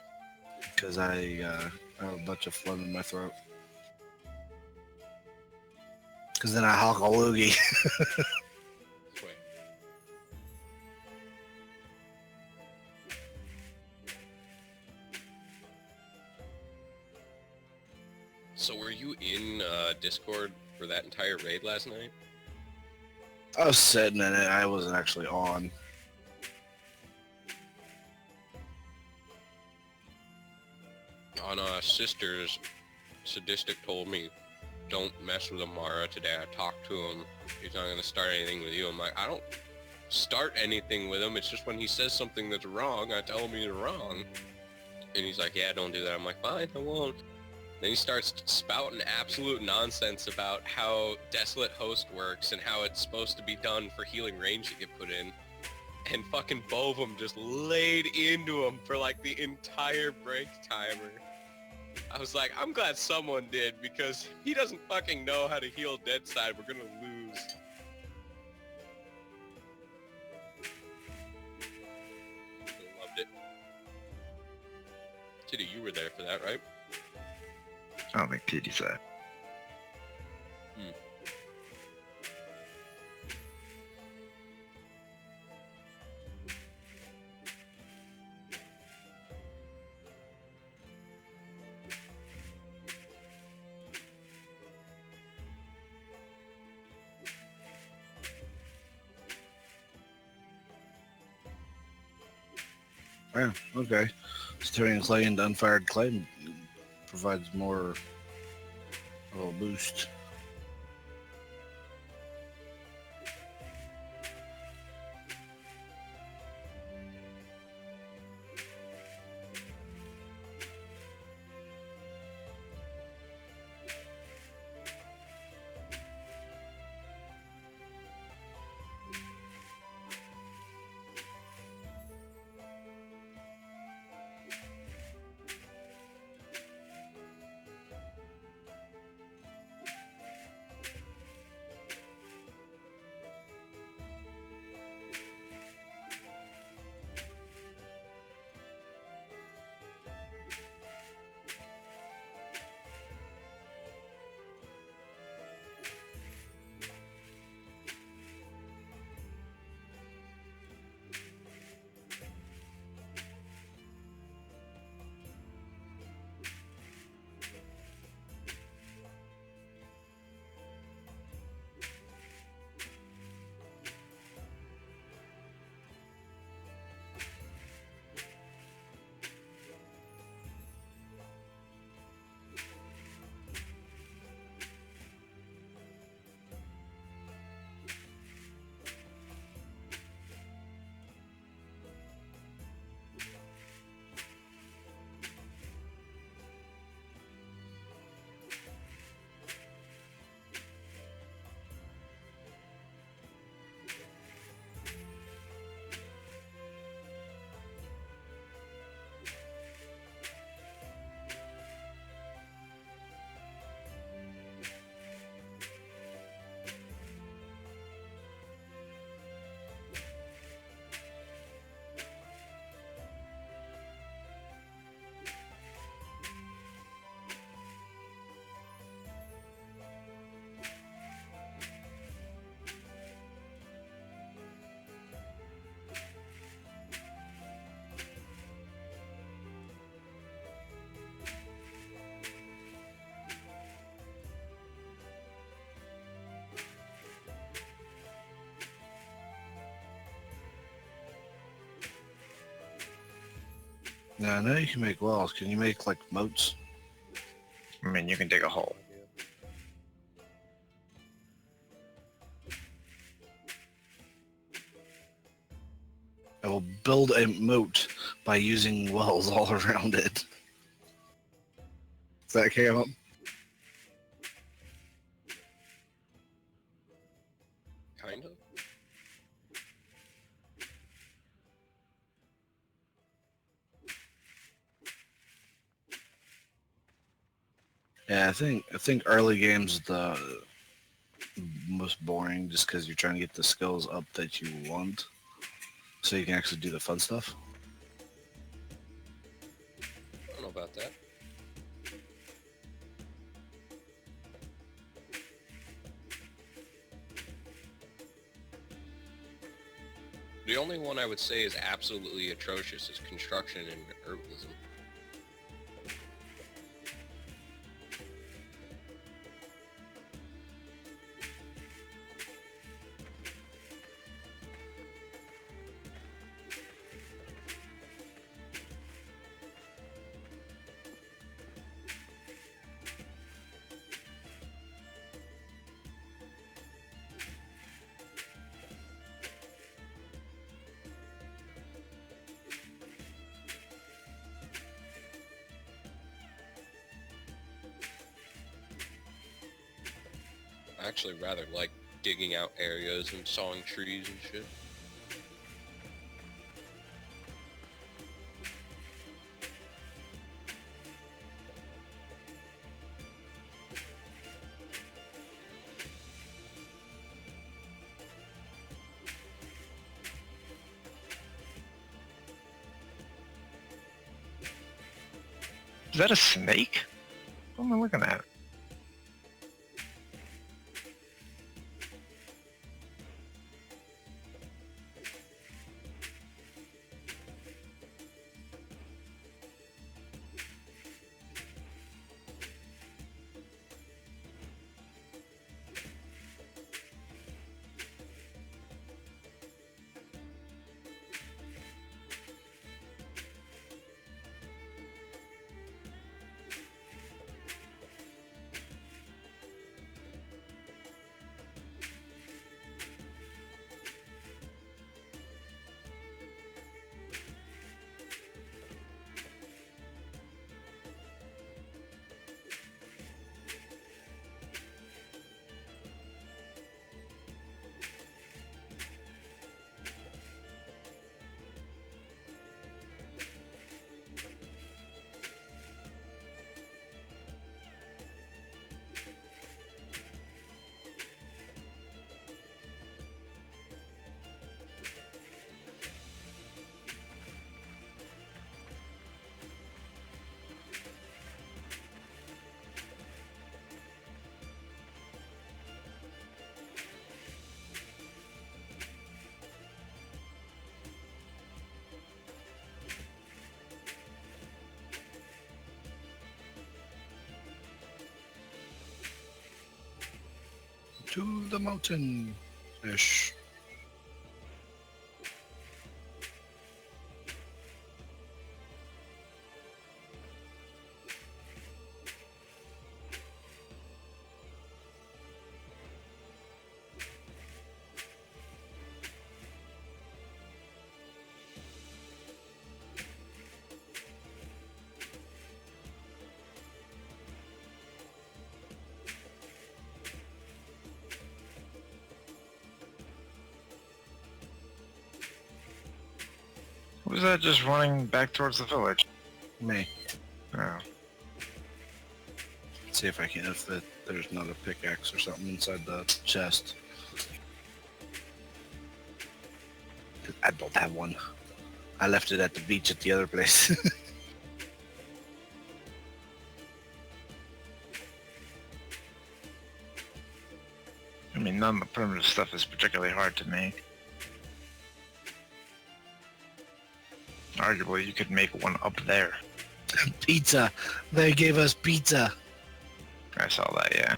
Because I have a bunch of phlegm in my throat. Because then I hawk a loogie. Wait. So were you in Discord for that entire raid last night? I was sitting in it. I wasn't actually on. On Sisters, Sadistic told me, don't mess with Amara today. I talked to him. He's not going to start anything with you. I'm like, I don't start anything with him. It's just when he says something that's wrong, I tell him he's wrong. And he's like, yeah, don't do that. I'm like, fine, I won't. Then he starts spouting absolute nonsense about how Desolate Host works and how it's supposed to be done for healing range that get put in. And fucking Bovum just laid into him for like the entire break timer. I was like, I'm glad someone did, because he doesn't fucking know how to heal dead side. We're gonna lose. Loved it. Titty, you were there for that, right? I don't think Titty said. Yeah, okay. Stirring clay into unfired clay provides more of a boost. Now I know you can make wells. Can you make like moats? I mean, you can dig a hole. I will build a moat by using wells all around it. Does that came up? Kind of. Yeah, I think early game's the most boring just because you're trying to get the skills up that you want, so you can actually do the fun stuff. I don't know about that. The only one I would say is absolutely atrocious is construction and herbalism. I actually rather like digging out areas and sawing trees and shit. Is that a snake? What am I looking at? To the mountain ish. Who's that just running back towards the village? Me. Oh. See if I can, if there's not a pickaxe or something inside the chest. I don't have one. I left it at the beach at the other place. I mean, none of the primitive stuff is particularly hard to make. Arguably, you could make one up there. Pizza. They gave us pizza. I saw that, yeah.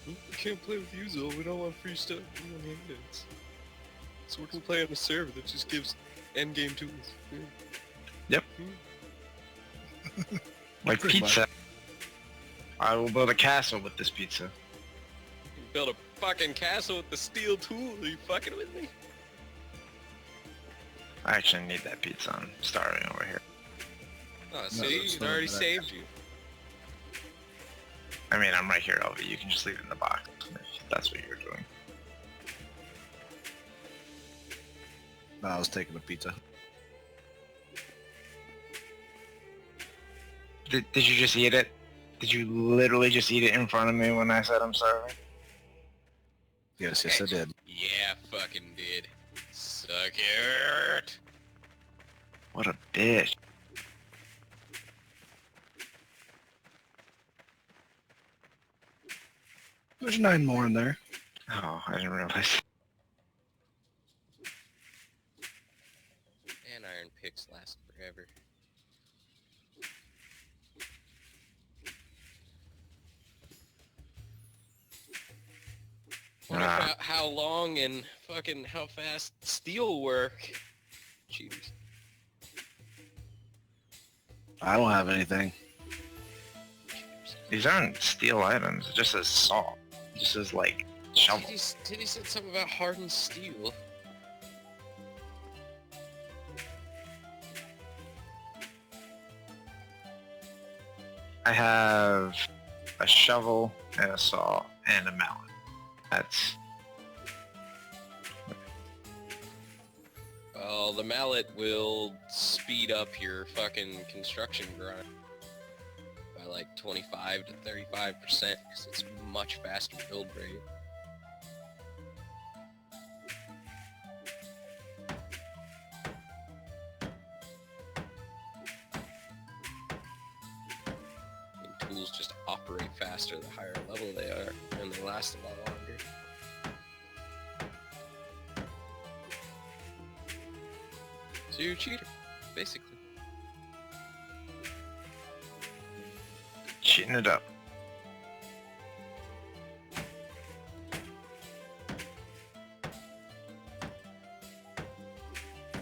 We can't play with you, Zol. We don't want free stuff. We want handouts. So we're gonna play on a server that just gives endgame tools. Yeah. Yep. Hmm. Like Pretty pizza. I will build a castle with this pizza. You can build a fucking castle with the steel tool. Are you fucking with me? I actually need that pizza. I'm starving over here. Oh, that's see, it not already bad. saved you. I mean, I'm right here, LV. You can just leave it in the box. If that's what you're doing. No, I was taking a pizza. Did you just eat it? Did you literally just eat it in front of me when I said I'm starving? Yes, I did. Yeah, fucking did. Suck it. What a bitch. There's 9 more in there. Oh, I didn't realize. And iron picks last forever. What about how long and fucking how fast steel work? Cheaters. I don't have anything. These aren't steel items. It just says saw. It just says, like, shovel. Titty said something about hardened steel. I have a shovel and a saw and a mallet. That's... Well, the mallet will speed up your fucking construction grind by like 25 to 35% because it's much faster build rate. And tools just operate faster the higher level they are, and they last a lot longer. So you're a cheater, basically. cheating it up.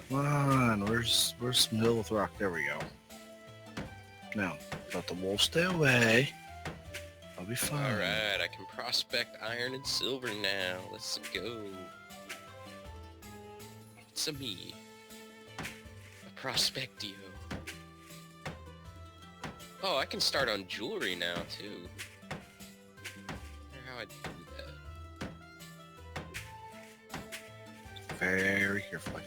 Come on, where's Mill with Rock? There we go. Now, let the wolf stay away. I'll be fine. Alright, I can prospect iron and silver now. Let's go. It's a me. A prospectio. Oh, I can start on jewelry now, too. I wonder how I do that. Very carefully.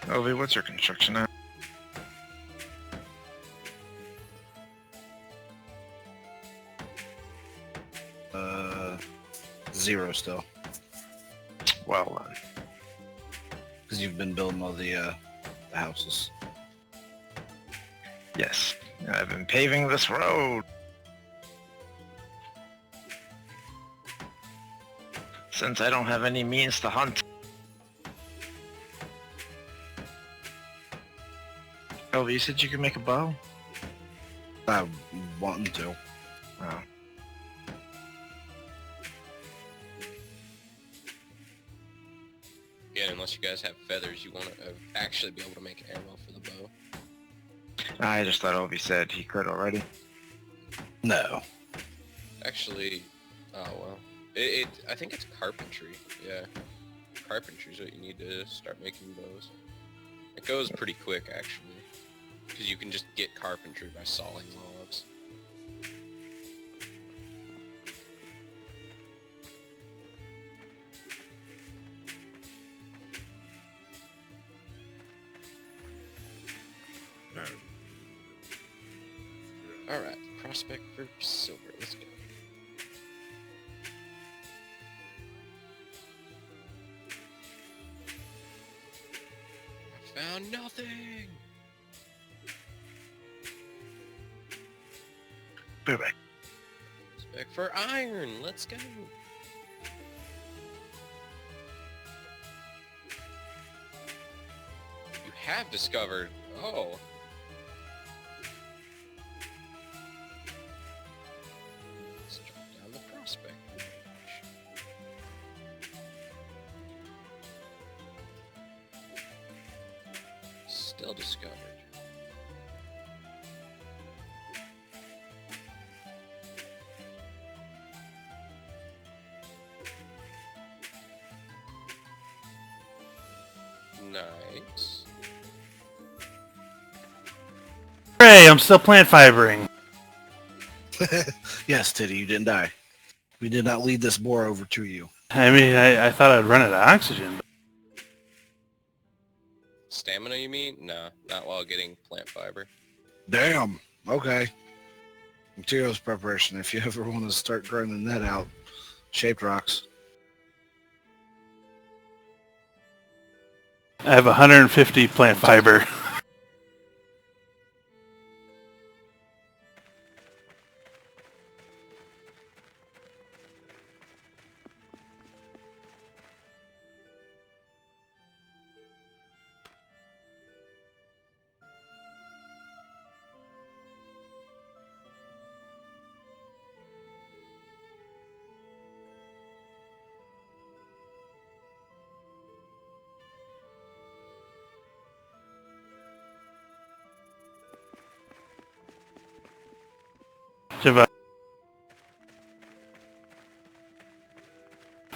Ovi, what's your construction at? Zero still. Well then. Because you've been building all the houses. Yes. I've been paving this road. Since I don't have any means to hunt. Ovi, you said you could make a bow? I'm wanting to. Oh. Again, unless you guys have feathers, you want to actually be able to make ammo for the bow. I just thought Ovi said he could already. No. Actually, oh well. I think it's carpentry, yeah. Carpentry is what you need to start making bows. It goes pretty quick, actually. Because you can just get carpentry by sawing logs. Alright, prospect for silver, let's go. I found nothing! Be right back. Spec for iron, let's go! have discovered. Oh. Let's drop down the prospect. Still discovered. Nice. Hooray, I'm still plant fibering. Yes, Titty, you didn't die. We did not lead this boar over to you. I mean, I thought I'd run out of oxygen. But Stamina, you mean? Nah, not while getting plant fiber. Damn. Okay. Materials preparation. If you ever want to start grinding that out, shaped rocks. I have 150 plant fiber. Jump up.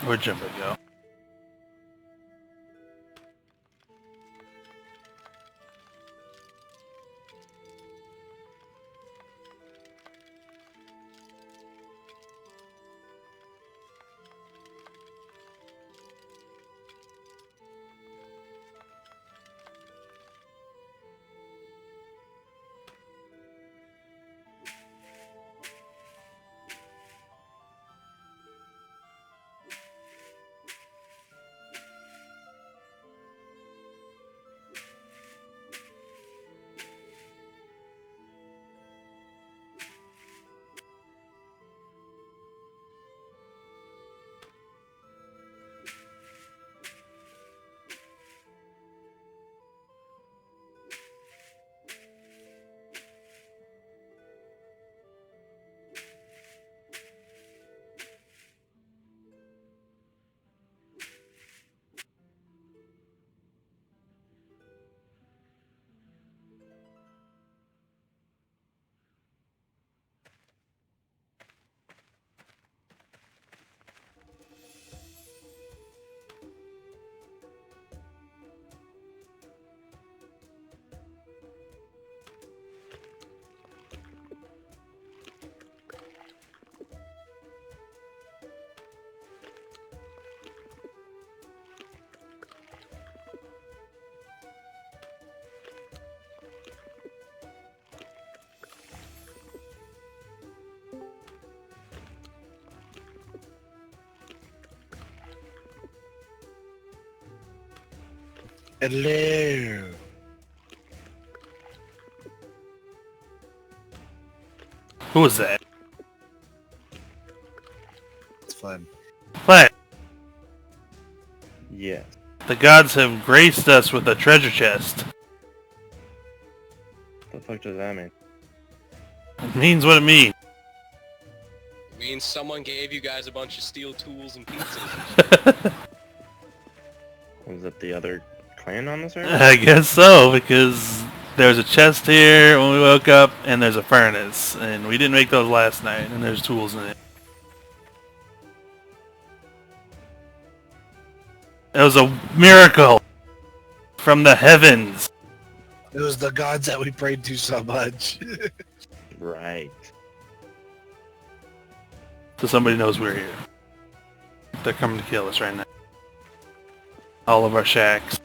Where'd Jumbo go? Hello. Who was that? It's fun. What? Yes. The gods have graced us with a treasure chest. The fuck does that mean? It means what it means. It means someone gave you guys a bunch of steel tools and pizzas. Was it the other clan on the server? I guess so, because there's a chest here when we woke up, and there's a furnace, and we didn't make those last night, and there's tools in it. It was a miracle from the heavens. It was the gods that we prayed to so much. Right. So somebody knows we're here. They're coming to kill us right now. All of our shacks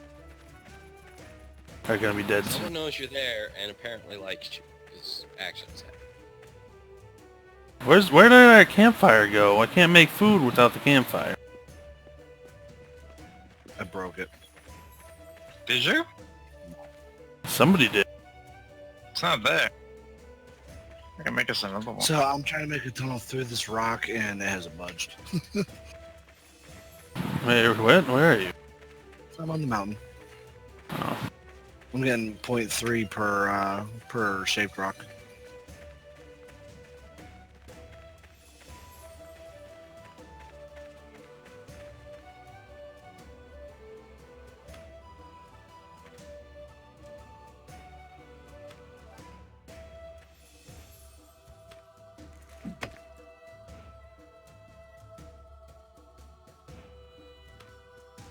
are gonna be dead soon. Someone knows you're there and apparently likes you. His actions have. Where did our campfire go? I can't make food without the campfire. I broke it. Did you? Somebody did. It's not there. I can make us another one. So I'm trying to make a tunnel through this rock and it hasn't budged. Wait, what? Where are you? So I'm on the mountain. Oh. I'm getting 0.3 per shaped rock.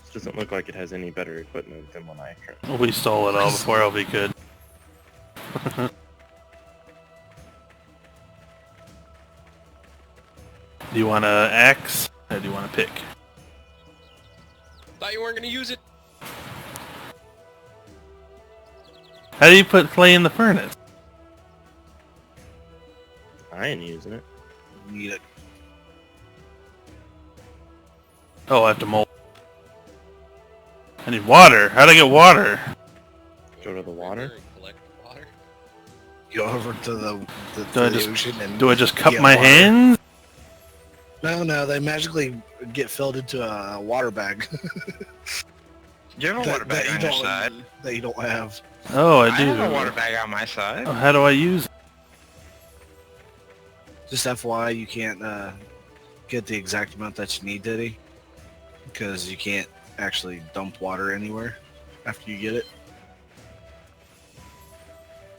This doesn't look like it has any better equipment than when I tried. We stole it all before LV could. Do you want an axe, or do you want a pick? Thought you weren't gonna use it. How do you put clay in the furnace? I ain't using it. Need it. Oh, I have to mold. I need water. How do I get water? Go to the water. And collect water. Go over to Do I the just- ocean and Do I just cup get my water. hands? No, they magically get filled into a water bag. You have a water bag on your side. that you don't have. Oh, I I do. have a water bag on my side. Oh, how do I use it? Just FYI, you can't get the exact amount that you need, Diddy, because you can't actually dump water anywhere after you get it.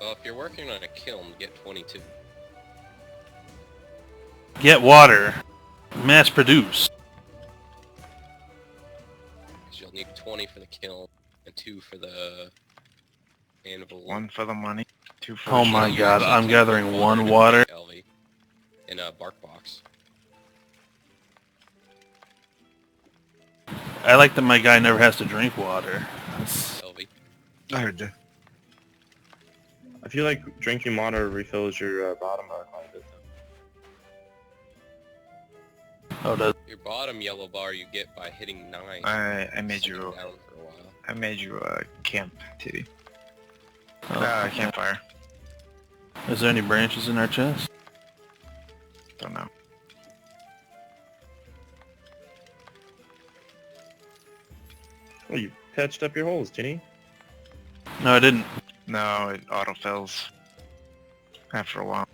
Well, if you're working on a kiln, get 22. Get water. Mass produce. Because you'll need 20 for the kiln and 2 for the anvil. 1 for the money, 2 for Oh the my shit. god, I'm gathering one water. LV, in a bark box. I like that my guy never has to drink water. That's... LV. I heard you. I feel like drinking water refills your bottom bar quite a bit. Oh, does... Your bottom yellow bar you get by hitting 9. I made Sitting you down for a while. I made you a camp, Titty. Oh. Campfire. Is there any branches in our chest? Don't know. Oh, you patched up your holes, Jenny. No, I didn't. No, it autofills after a while.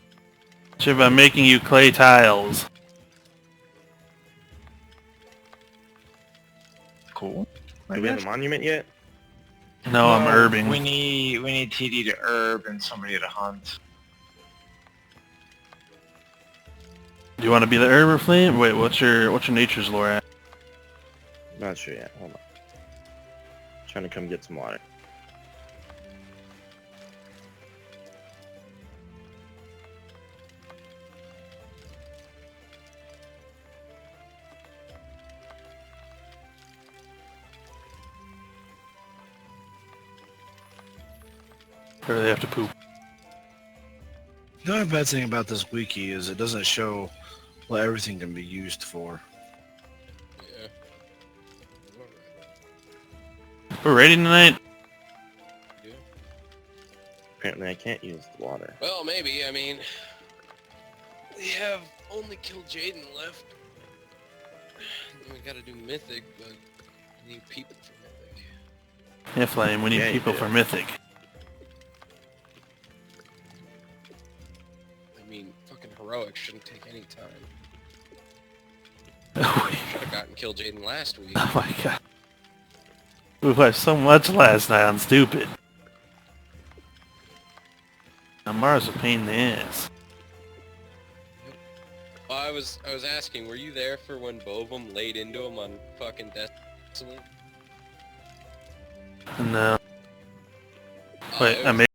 Chip, I'm making you clay tiles. Cool. Do we have a monument yet? No, I'm herbing. We need TD to herb and somebody to hunt. Do you want to be the herber flame? Wait, what's your nature's lore at? Not sure yet. Hold on. Trying to come get some water. Or they have to poop. The only bad thing about this wiki is it doesn't show what everything can be used for. Yeah. We're ready tonight? Yeah. Apparently I can't use the water. Well, maybe. I mean, we have only killed Jaden left. We gotta do Mythic, but we need people for Mythic. Yeah, Flame, we need Yeah, you people do. for Mythic. I mean, fucking Heroic shouldn't take any time. Oh Should have gotten killed Jaden last week. my god. We watched so much last night on Stupid. Amara's a pain in the ass. Well, I was asking, were you there for when Bovum laid into him on fucking Desolate? No. Oh, Wait, it I was- made